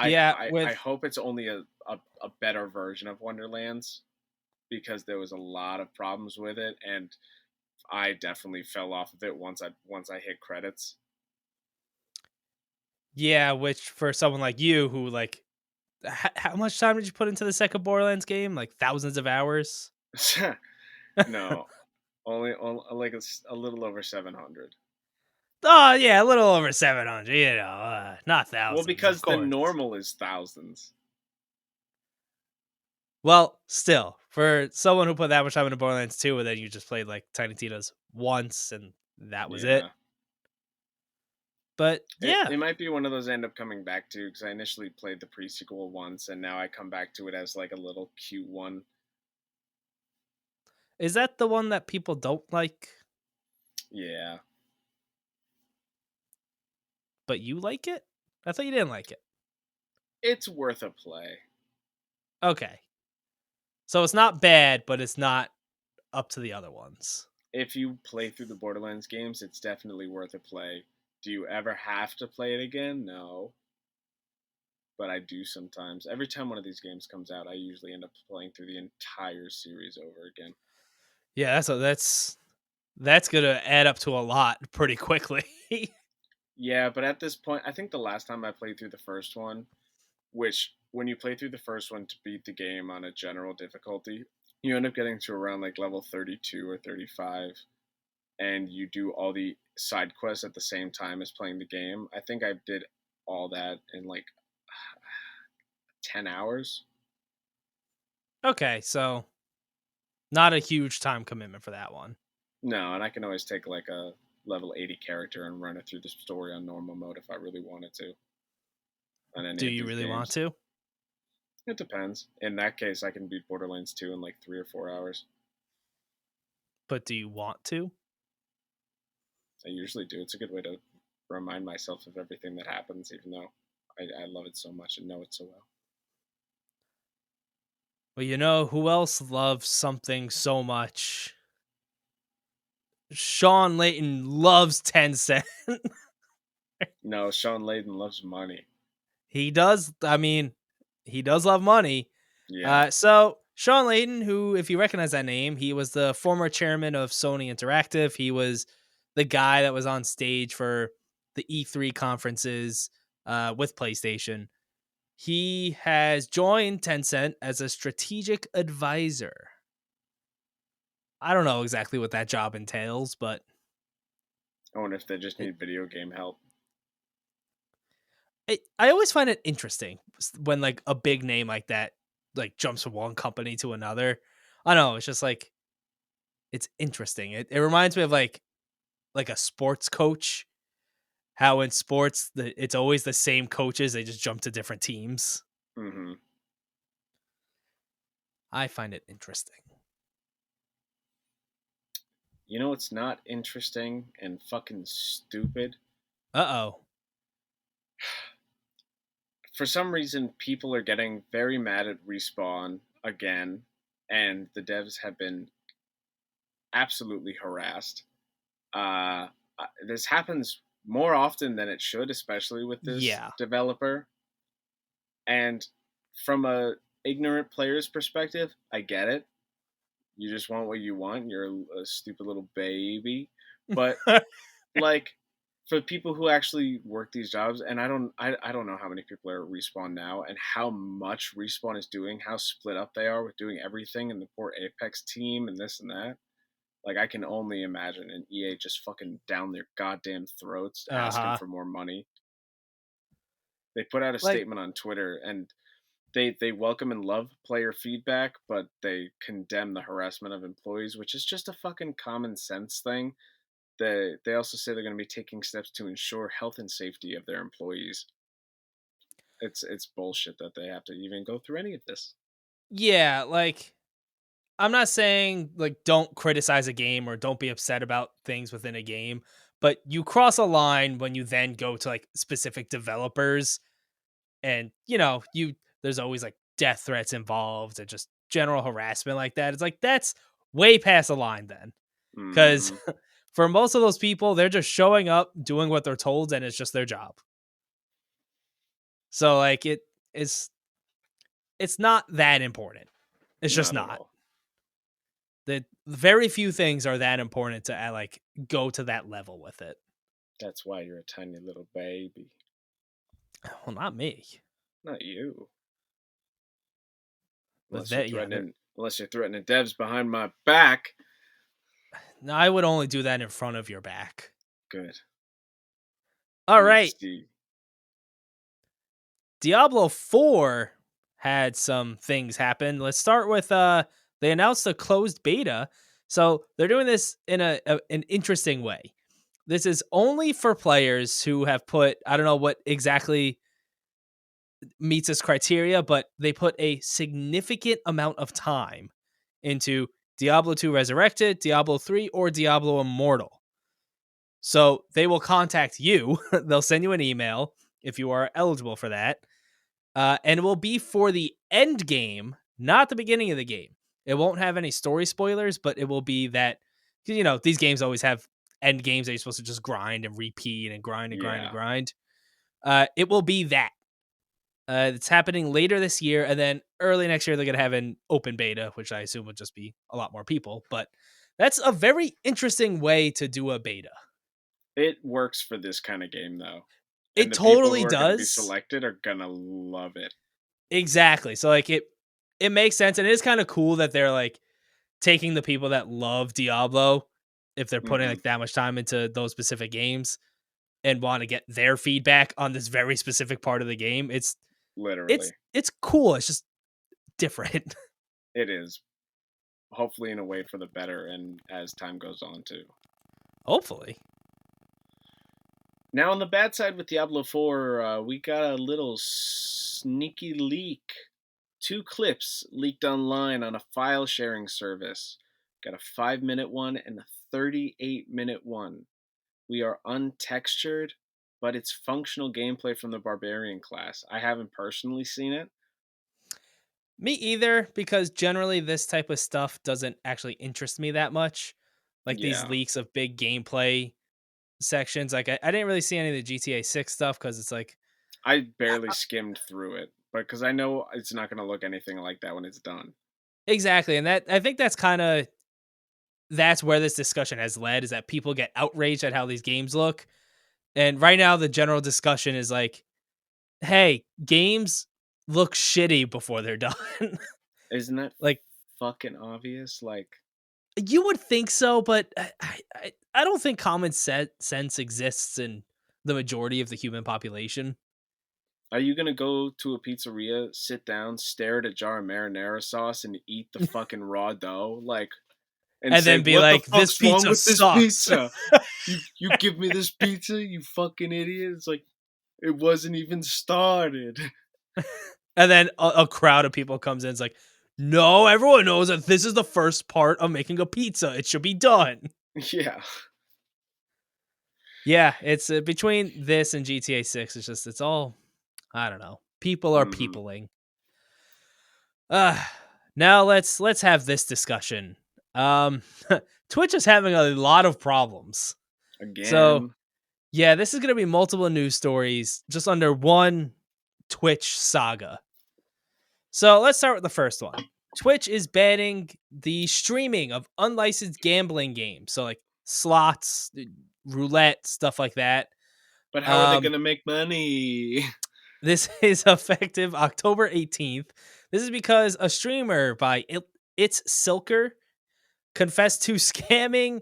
Yeah, I with hope it's only a better version of Wonderlands because there was a lot of problems with it, and I definitely fell off of it once I hit credits. yeah, which for someone like you who like how much time did you put into the second Borderlands game? Like thousands of hours. No, only like a little over 700. Oh yeah, a little over 700. Not Well, thousands, of because the course. normal is thousands. Well, still, for someone who put that much time into Borderlands 2 and then you just played like Tiny Tina's once and that was it. Yeah. But It, yeah, it might be one of those I end up coming back to because I initially played the pre-sequel once and now I come back to it as like a little cute one. is that the one that people don't like, Yeah. but you like it? I thought you didn't like it. It's worth a play. Okay. So it's not bad, but it's not up to the other ones. If you play through the Borderlands games, it's definitely worth a play. Do you ever have to play it again? No. But I do sometimes. Every time one of these games comes out, I usually end up playing through the entire series over again. Yeah, that's gonna add up to a lot pretty quickly. Yeah, but at this point, I think the last time I played through the first one, which when you play through the first one to beat the game on a general difficulty, you end up getting to around like level 32 or 35, and you do all the side quests at the same time as playing the game. I think I did all that in like 10 hours. Okay, so not a huge time commitment for that one. No, and I can always take like a level 80 character and run it through the story on normal mode if I really wanted to on any Do of you these really want games. to? It depends. In that case, I can beat Borderlands 2 in like 3 or 4 hours. But do you want to? I usually do. It's a good way to remind myself of everything that happens, even though I love it so much and know it so well. Well, you know who else loves something so much? Sean Layton loves Tencent. No, Sean Layden loves money. He does. I mean, he does love money. Yeah. So Sean Layden, who, if you recognize that name, he was the former chairman of Sony Interactive. He was the guy that was on stage for the E3 conferences with PlayStation. He has joined Tencent as a strategic advisor. I don't know exactly what that job entails, but I wonder if they just it, need video game help. I always find it interesting when like a big name like that like jumps from one company to another. I don't know. It's just like it's interesting. It reminds me of like a sports coach. How in sports it's always the same coaches. They just jump to different teams. Hmm. I find it interesting. You know what's not interesting and fucking stupid? Uh-oh. For some reason, people are getting very mad at Respawn again, and the devs have been absolutely harassed. This happens more often than it should, especially with this Yeah. developer. And from a ignorant player's perspective, I get it. You just want what you want. You're a stupid little baby. But like for people who actually work these jobs, and I don't know how many people are at Respawn now and how much Respawn is doing, how split up they are with doing everything and the poor Apex team and this and that. Like I can only imagine an EA just fucking down their goddamn throats asking Uh-huh. for more money. They put out a Like statement on Twitter and they welcome and love player feedback, but they condemn the harassment of employees, which is just a fucking common sense thing. They also say they're going to be taking steps to ensure health and safety of their employees. It's bullshit that they have to even go through any of this. yeah, like I'm not saying like don't criticize a game or don't be upset about things within a game, but you cross a line when you then go to like specific developers and you there's always like death threats involved and just general harassment like that. It's like that's way past the line then. Cuz Mm-hmm. for most of those people, they're just showing up, doing what they're told and it's just their job. So like it's not that important. It's just Not at not. all. That very few things are that important to like go to that level with it. That's why you're a tiny little baby. Well, not me, Not you. but that yeah, Unless you're threatening devs behind my back. no, I would only do that in front of your back. Good. All Let's right. see. Diablo 4 had some things happen. Let's start with they announced a closed beta. So they're doing this in an interesting way. This is only for players who have put, I don't know what exactly meets this criteria, but they put a significant amount of time into Diablo 2 Resurrected, Diablo 3, or Diablo Immortal. So they will contact you. They'll send you an email if you are eligible for that. And it will be for the end game, not the beginning of the game. It won't have any story spoilers, but it will be that, you know, these games always have end games that you're supposed to just grind and repeat and grind and grind and Yeah. grind. It will be that. It's happening later this year, and then early next year they're gonna have an open beta, which I assume would just be a lot more people. But that's a very interesting way to do a beta. It works for this kind of game, though. And It the people who totally are going to be does. selected are going to love it. Exactly. So like it makes sense, and it is kind of cool that they're like taking the people that love Diablo, if they're putting Hmm. like that much time into those specific games and want to get their feedback on this very specific part of the game. Literally. It's cool. It's just different. It is. Hopefully in a way for the better and as time goes on, too. Hopefully. Now, on the bad side with Diablo 4, we got a little sneaky leak. 2 clips leaked online on a file sharing service. Got a 5-minute one and a 38-minute one. We are untextured, but it's functional gameplay from the Barbarian class. I haven't personally seen it. Me either, because generally this type of stuff doesn't actually interest me that much. Like these Yeah. leaks of big gameplay sections. Like I didn't really see any of the GTA 6 stuff because it's like I I- barely I- skimmed through it, but because I know it's not going to look anything like that when it's done. exactly, and that I think that's where this discussion has led, is that people get outraged at how these games look. And right now the general discussion is like, hey, games look shitty before they're done. Isn't that Like fucking obvious? Like, you would think so, but I don't think common sense exists in the majority of the human population. are you gonna go to a pizzeria, sit down, stare at a jar of marinara sauce, and eat the fucking raw dough? Like, and And say, then be "What the like, this fuck's wrong pizza with this sucks. pizza? You give me this pizza, you fucking idiot!" It's like it wasn't even started. And then a crowd of people comes in. It's like, no, everyone knows that this is the first part of making a pizza. It should be done. Yeah. Yeah, it's between this and GTA 6. It's all, I don't know. People are Hmm. peopling. Uh, now let's have this discussion. Um, Twitch is having a lot of problems. So Again. yeah, this is going to be multiple news stories just under one Twitch saga. So let's start with the first one. Twitch is banning the streaming of unlicensed gambling games. So like slots, roulette, stuff like that. But how are they Um, gonna make money? this is effective October 18th. This is because a streamer by It's Silker confessed to scamming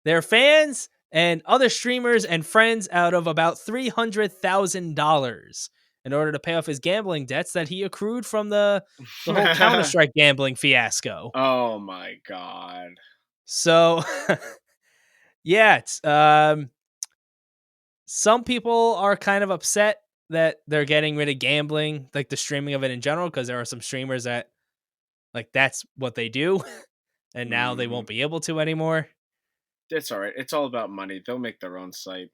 their fans and other streamers and friends out of about $300,000 in order to pay off his gambling debts that he accrued from the whole Counter-Strike gambling fiasco. Oh my god. So, yeah, some people are kind of upset that they're getting rid of gambling, like the streaming of it in general, because there are some streamers that like that's what they do, and now they Hmm. won't be able to anymore. It's all right. It's all about money. They'll make their own site.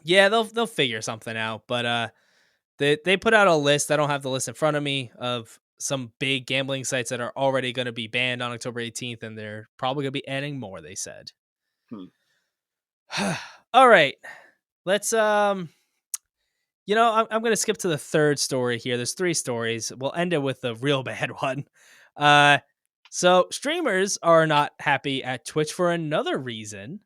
Yeah, they'll figure something out, but they put out a list. I don't have the list in front of me of some big gambling sites that are already going to be banned on October 18th, and they're probably going to be adding more. They said. Hmm. All right, let's I'm going to skip to the third story here. There's three stories. We'll end it with the real bad one. Uh, so streamers are not happy at Twitch for another reason,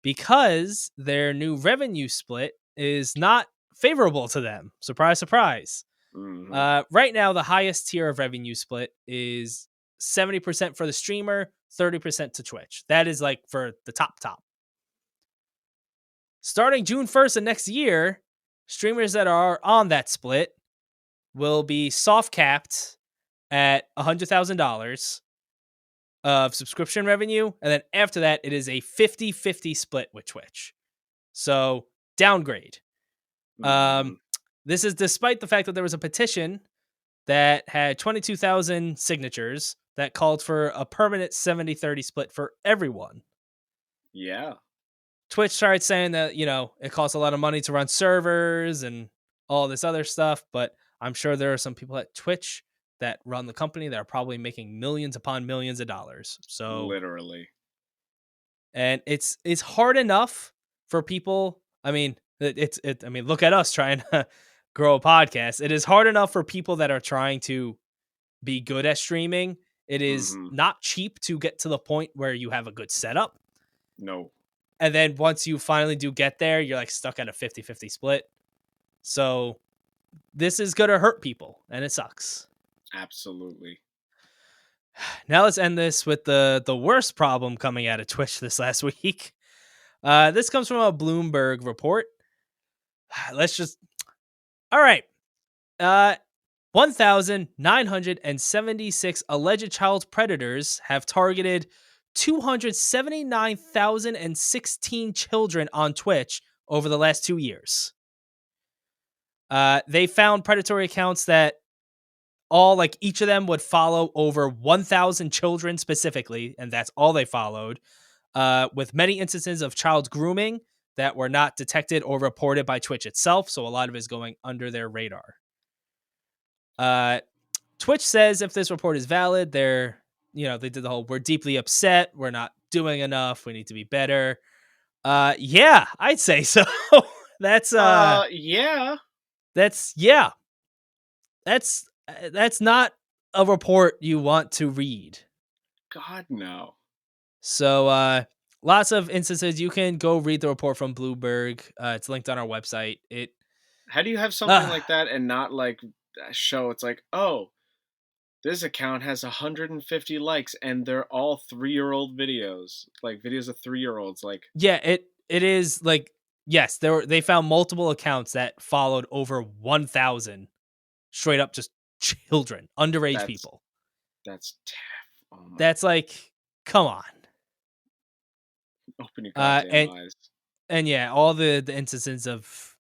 because their new revenue split is not favorable to them. Surprise, surprise. Hmm. Right now, the highest tier of revenue split is 70% for the streamer, 30% to Twitch. That is like for the top. Starting June 1st of next year, streamers that are on that split will be soft capped at $100,000 of subscription revenue. And then after that, it is a 50-50 split with Twitch. So downgrade. Mhm. This is despite the fact that there was a petition that had 22,000 signatures that called for a permanent 70-30 split for everyone. Yeah. Twitch started saying that, it costs a lot of money to run servers and all this other stuff, but I'm sure there are some people at Twitch that run the company that are probably making millions upon millions of dollars. So, Literally. and it's hard enough for people. I mean, look at us trying to grow a podcast. It is hard enough for people that are trying to be good at streaming. It is Mhm. not cheap to get to the point where you have a good setup. No. And then once you finally do get there, you're like stuck at a 50-50 split. So this is going to hurt people and it sucks. Absolutely. Now let's end this with the worst problem coming out of Twitch this last week. This comes from a Bloomberg report. All right. 1,976 alleged child predators have targeted 279,016 children on Twitch over the last 2 years. They found predatory accounts that each of them would follow over 1,000 children specifically, and that's all they followed, with many instances of child grooming that were not detected or reported by Twitch itself, so a lot of it is going under their radar. Twitch says if this report is valid, they did the whole, we're deeply upset, we're not doing enough, we need to be better. Yeah, I'd say so. That's Yeah. yeah. That's not a report you want to read. God, no. So lots of instances. You can go read the report from Bloomberg. It's linked on our website. How do you have something like that and not like show it's like, oh, this account has 150 likes and they're all 3-year-old videos, like videos of 3-year-olds. Like, yeah, it is like, yes, they found multiple accounts that followed over 1,000 straight up just children, underage that's people. that's oh my, That's like, come on. open your goddamn And eyes. yeah, all the instances of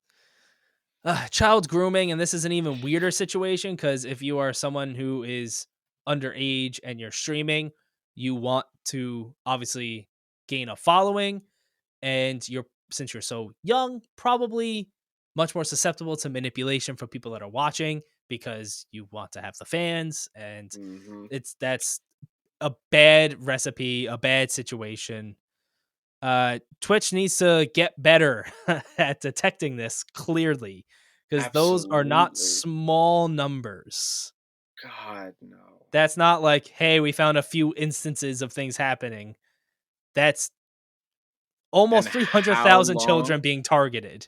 child grooming, and this is an even weirder situation because if you are someone who is underage and you're streaming, you want to obviously gain a following, and since you're so young, probably much more susceptible to manipulation from people that are watching because you want to have the fans, and Mm-hmm. that's a bad recipe, a bad situation. Twitch needs to get better at detecting this clearly because those are not Absolutely. small numbers. God, no. That's not like, hey, we found a few instances of things happening. That's And almost how 300,000 children long? being targeted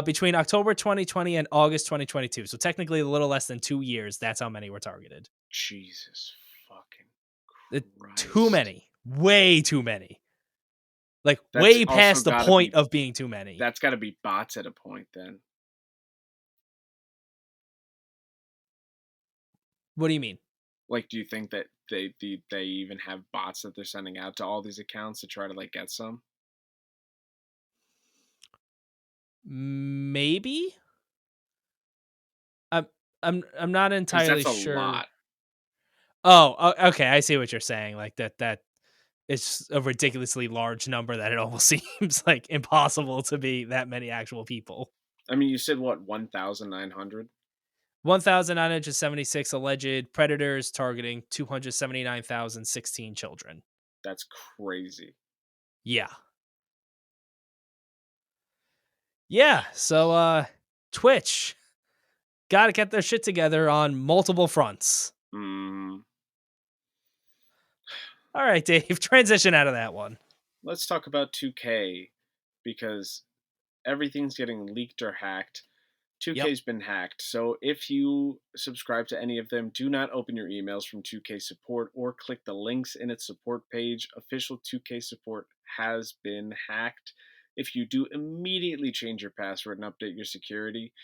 between October 2020 and August 2022. So technically a little less than 2 years. That's how many were targeted. Jesus fucking Too Christ. many. Way too many. Like That's way also past the gotta point be, of being too many. that's gotta be bots at a point then. What do you mean? Like, do you think that they even have bots that they're sending out to all these accounts to try to like get some? Maybe? I'm I'm not Because entirely that's a sure. lot. Okay, I see what you're saying. Like that it's a ridiculously large number that it almost seems like impossible to be that many actual people. I mean, you said what, 1,900? 1,976 alleged predators targeting 279,016 children. That's crazy. Yeah. Yeah, so Twitch got to get their shit together on multiple fronts. Mm. All right, Dave, transition out of that one. Let's talk about 2K because everything's getting leaked or hacked. Yep. 2K's been hacked, so if you subscribe to any of them, do not open your emails from 2K support or click the links in its support page. Official 2K support has been hacked. if you do immediately change your password and update your security.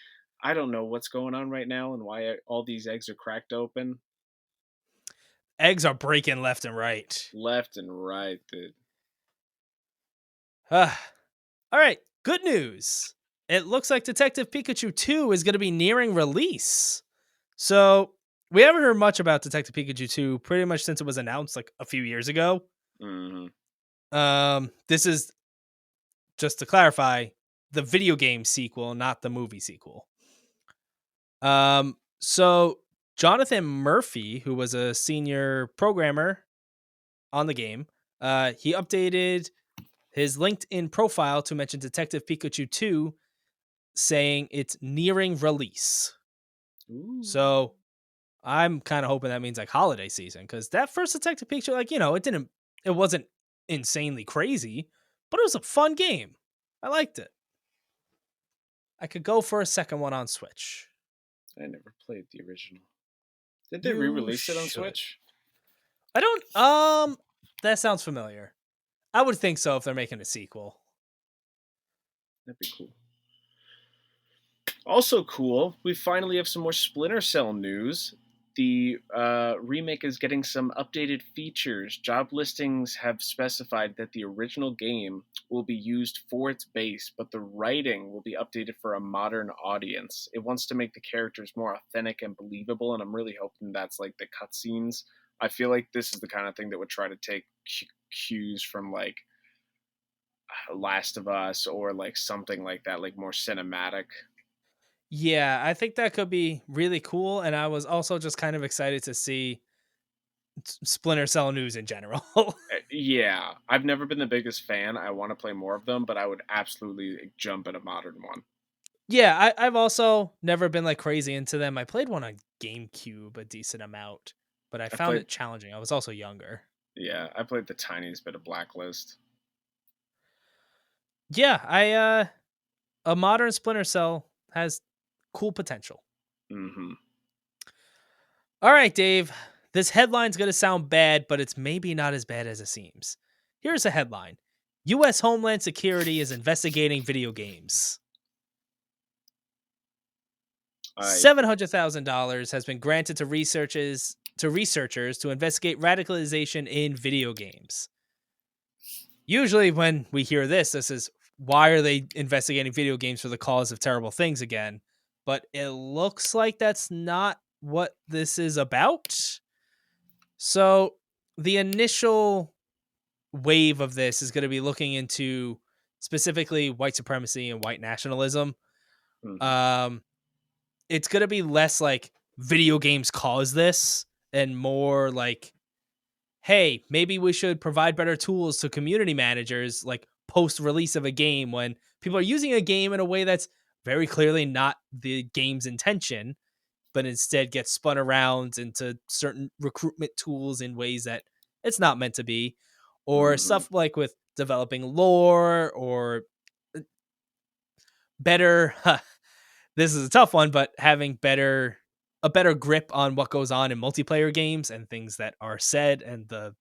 I don't know what's going on right now and why all these eggs are cracked open Eggs are breaking left and right. left and right, dude. Ah, all right, good news. It looks like Detective Pikachu 2 is going to be nearing release. So, we haven't heard much about Detective Pikachu 2 pretty much since it was announced like a few years ago. Hmm. This is, just to clarify, the video game sequel, not the movie sequel. So Jonathan Murphy, who was a senior programmer on the game, he updated his LinkedIn profile to mention Detective Pikachu 2, saying it's nearing release. Ooh. So I'm kind of hoping that means like holiday season, because that first Detective Pikachu, like, it wasn't insanely crazy, but it was a fun game. I liked it. I could go for a second one on Switch. I never played the original. Did they You re-release it on should. Switch? I don't. That sounds familiar. I would think so if they're making a sequel. That'd be cool. Also cool, we finally have some more Splinter Cell news. The remake is getting some updated features. Job listings have specified that the original game will be used for its base, but the writing will be updated for a modern audience. It wants to make the characters more authentic and believable, and I'm really hoping that's like the cutscenes. I feel like this is the kind of thing that would try to take cues from like Last of Us or like something like that, like more cinematic. Yeah, I think that could be really cool. And I was also just kind of excited to see Splinter Cell news in general. Yeah, I've never been the biggest fan. I want to play more of them, but I would absolutely jump at a modern one. Yeah, I've also never been like crazy into them. I played one on GameCube a decent amount, but I I found played, it challenging. I was also younger. yeah, I played the tiniest bit of Blacklist. Yeah, a modern Splinter Cell has cool potential. Hmm. All right, Dave. This headline's going to sound bad, but it's maybe not as bad as it seems. Here's a headline: US Homeland Security is investigating video games. I $700,000 has been granted to researchers to investigate radicalization in video games. Usually when we hear this is why are they investigating video games for the cause of terrible things again? But it looks like that's not what this is about. So the initial wave of this is going to be looking into specifically white supremacy and white nationalism. hmm Um, it's going to be less like video games cause this and more like, hey, maybe we should provide better tools to community managers like post release of a game when people are using a game in a way that's very clearly not the game's intention, but instead gets spun around into certain recruitment tools in ways that it's not meant to be, or hmm stuff like with developing lore or better. This is a tough one, but having a better grip on what goes on in multiplayer games and things that are said and the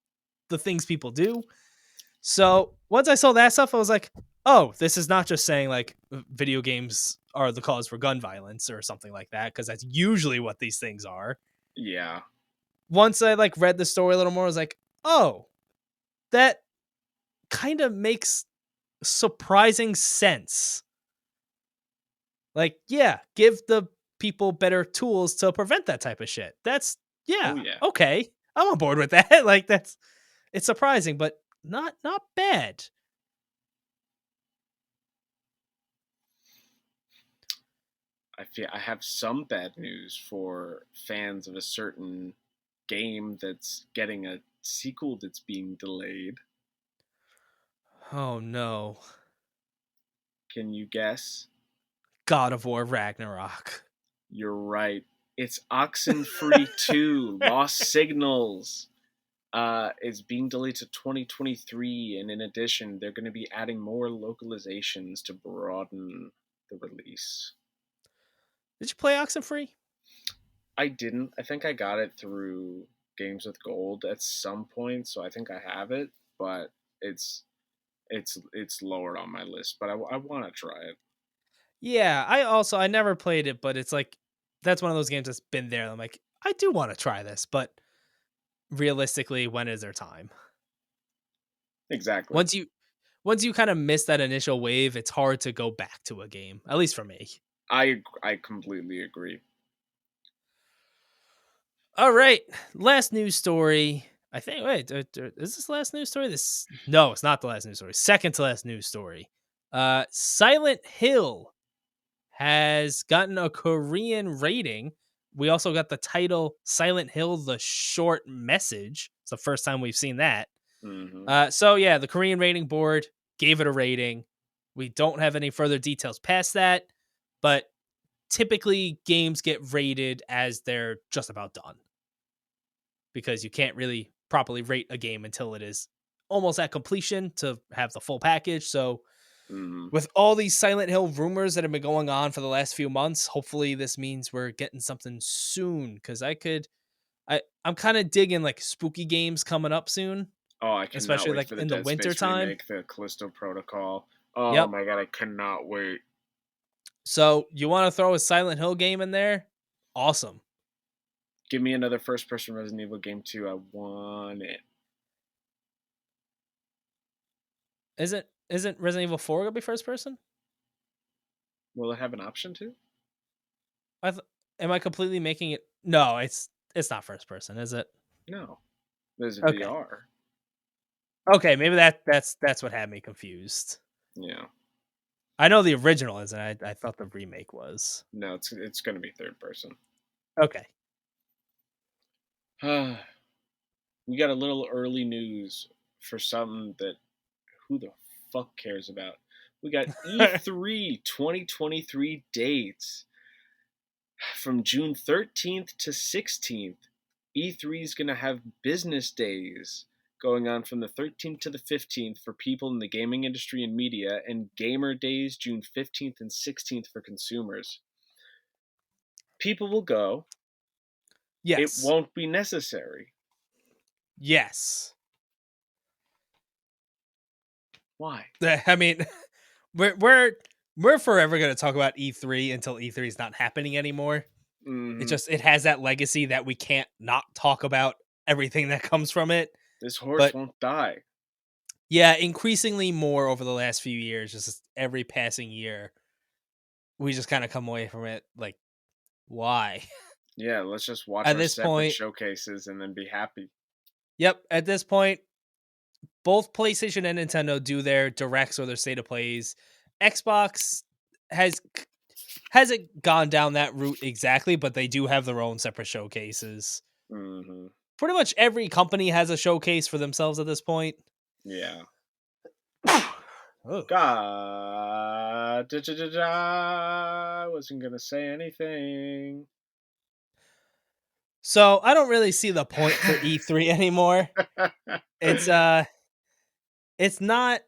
things people do. So once I saw that stuff, I was like, oh, this is not just saying like video games are the cause for gun violence or something like that, because that's usually what these things are. Yeah, Once I like read the story a little more, I was like, oh, that kind of makes surprising sense. Like, yeah, give the people better tools to prevent that type of shit. That's oh yeah, yeah. okay. I'm on board with that. Like it's surprising, but not bad. I feel I have some bad news for fans of a certain game that's getting a sequel that's being delayed. Oh no. Can you guess? God of War Ragnarok. You're right. It's Oxenfree 2, Lost Signals. Is being delayed to 2023, and in addition, they're going to be adding more localizations to broaden the release. Did you play Oxenfree? I didn't. I think I got it through Games with Gold at some point, so I think I have it. But it's it's lower on my list, but I want to try it. Yeah, I never played it, but it's like that's one of those games that's been there. I'm like, I do want to try this, but realistically, when is there time? Exactly. Once you once you kind of miss that initial wave, it's hard to go back to a game, at least for me. I completely agree. All right, last news story. I think. Wait, is this the last news story? This no, it's not the last news story. Second to last news story. Silent Hill has gotten a Korean rating. We also got the title Silent Hill: The Short Message. It's the first time we've seen that. Hmm. So yeah, the Korean rating board gave it a rating. We don't have any further details past that, but typically games get rated as they're just about done because you can't really properly rate a game until it is almost at completion to have the full package. So Hmm. with all these Silent Hill rumors that have been going on for the last few months, hopefully this means we're getting something soon because I'm kind of digging like spooky games coming up soon, Oh, I cannot especially wait like for the in the Dead winter Space time. remake, the Callisto Protocol. Oh Yep. my god, I cannot wait. So you want to throw a Silent Hill game in there? Awesome. Give me another first-person Resident Evil game too. I want it. Isn't Resident Evil 4 gonna be first person? Will it have an option to? I th- am I completely making it? No, it's not first person, is it? No, there's a Okay. VR. Okay, maybe that's what had me confused. Yeah, I know the original is, and I thought the remake was. no, it's going to be third person. Okay. We got a little early news for something that who the fuck cares about. We got E3 2023 dates from June 13th to 16th. E3 is going to have business days going on from the 13th to the 15th for people in the gaming industry and media, and gamer days June 15th and 16th for consumers. People will go. It Yes. won't be necessary. Yes. Why? I mean, we're forever going to talk about E3 until E3 is not happening anymore. Mm-hmm. It has that legacy that we can't not talk about everything that comes from it. This horse But won't die. yeah, increasingly more over the last few years, just every passing year, we just kind of come away from it like, why? Yeah, let's just watch At our this separate point, showcases and then be happy. yep, at this point, both PlayStation and Nintendo do their directs or their state of plays. Xbox has hasn't gone down that route exactly, but they do have their own separate showcases. Mm-hmm. Pretty much every company has a showcase for themselves at this point. Yeah. Ugh. God, I wasn't gonna say anything. So I don't really see the point for E3 anymore. It's uh it's not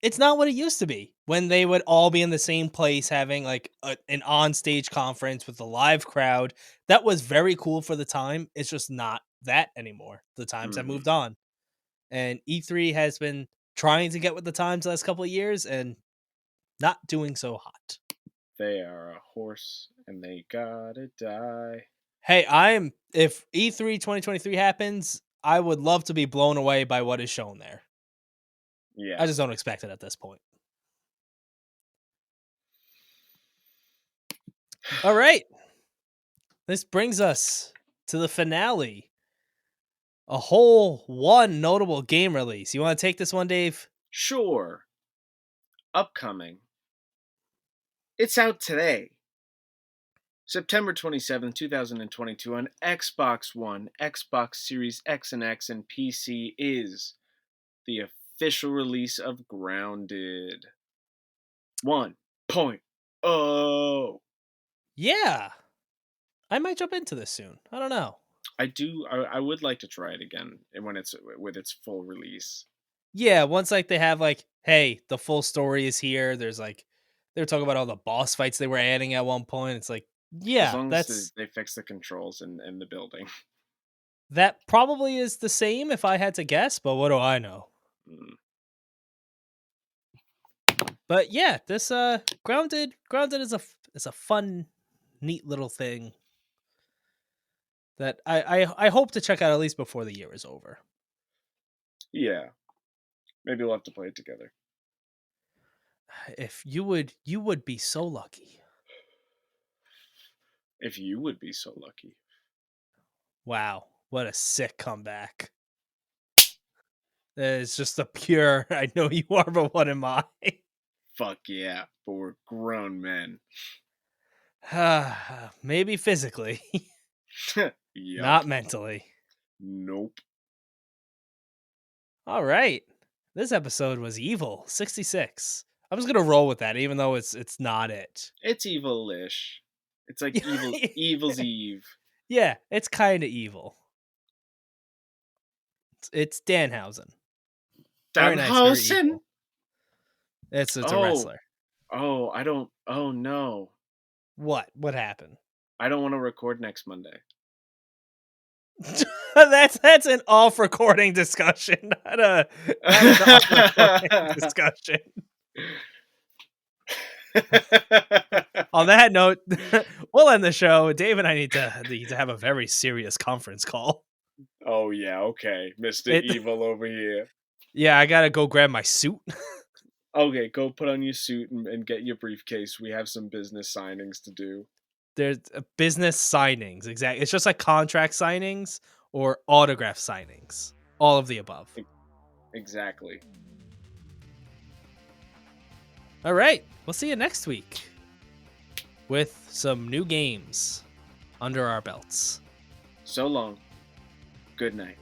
it's not what it used to be when they would all be in the same place having like an on-stage conference with a live crowd. That was very cool for the time. It's just not that anymore. The times have Hmm. moved on. And E3 has been trying to get with the times the last couple of years and not doing so hot. They are a horse and they gotta die. Hey, if E3 2023 happens, I would love to be blown away by what is shown there. I Yeah. just don't expect it at this point. All right. This brings us to the finale. A whole one notable game release. You want to take this one, Dave? Sure. Upcoming. It's out today. September 27th, 2022 on Xbox One, Xbox Series X and X, and PC is the official release of Grounded 1.0. Yeah. I might jump into this soon. I don't know. I would like to try it again when it's with its full release. Yeah, once like they have like, hey, the full story is here. There's like they were talking about all the boss fights they were adding at one point. It's like, As yeah, long as they fix the controls in the building. that probably is the same if I had to guess, but what do I know? Mm. But yeah, this grounded is a fun, neat little thing that I hope to check out at least before the year is over. Yeah, maybe we'll have to play it together. If you would be so lucky. If you would be so lucky. Wow, what a sick comeback. It's just a pure I know you are, but what am I? Fuck yeah, but we're grown men. Maybe physically, Yup. not mentally. Nope. All right. This episode was evil 66. I'm just gonna roll with that, even though it's not it. It's evil-ish. It's like Evil's Eve. Yeah, it's kind of evil. It's Danhausen. Very nice, very Danhausen? evil. It's a wrestler. Oh, I don't. Oh no. What? What happened? I don't want to record next Monday. That's an off recording discussion, not an off recording discussion. On that note, we'll end the show. Dave and I need to have a very serious conference call. Oh yeah, okay, Mr. Evil over here. Yeah, I gotta go grab my suit. Okay, go put on your suit and get your briefcase. We have some business signings to do. There's business signings, exactly. It's just like contract signings or autograph signings. All of the above. Exactly. All right, we'll see you next week with some new games under our belts. So long. Good night.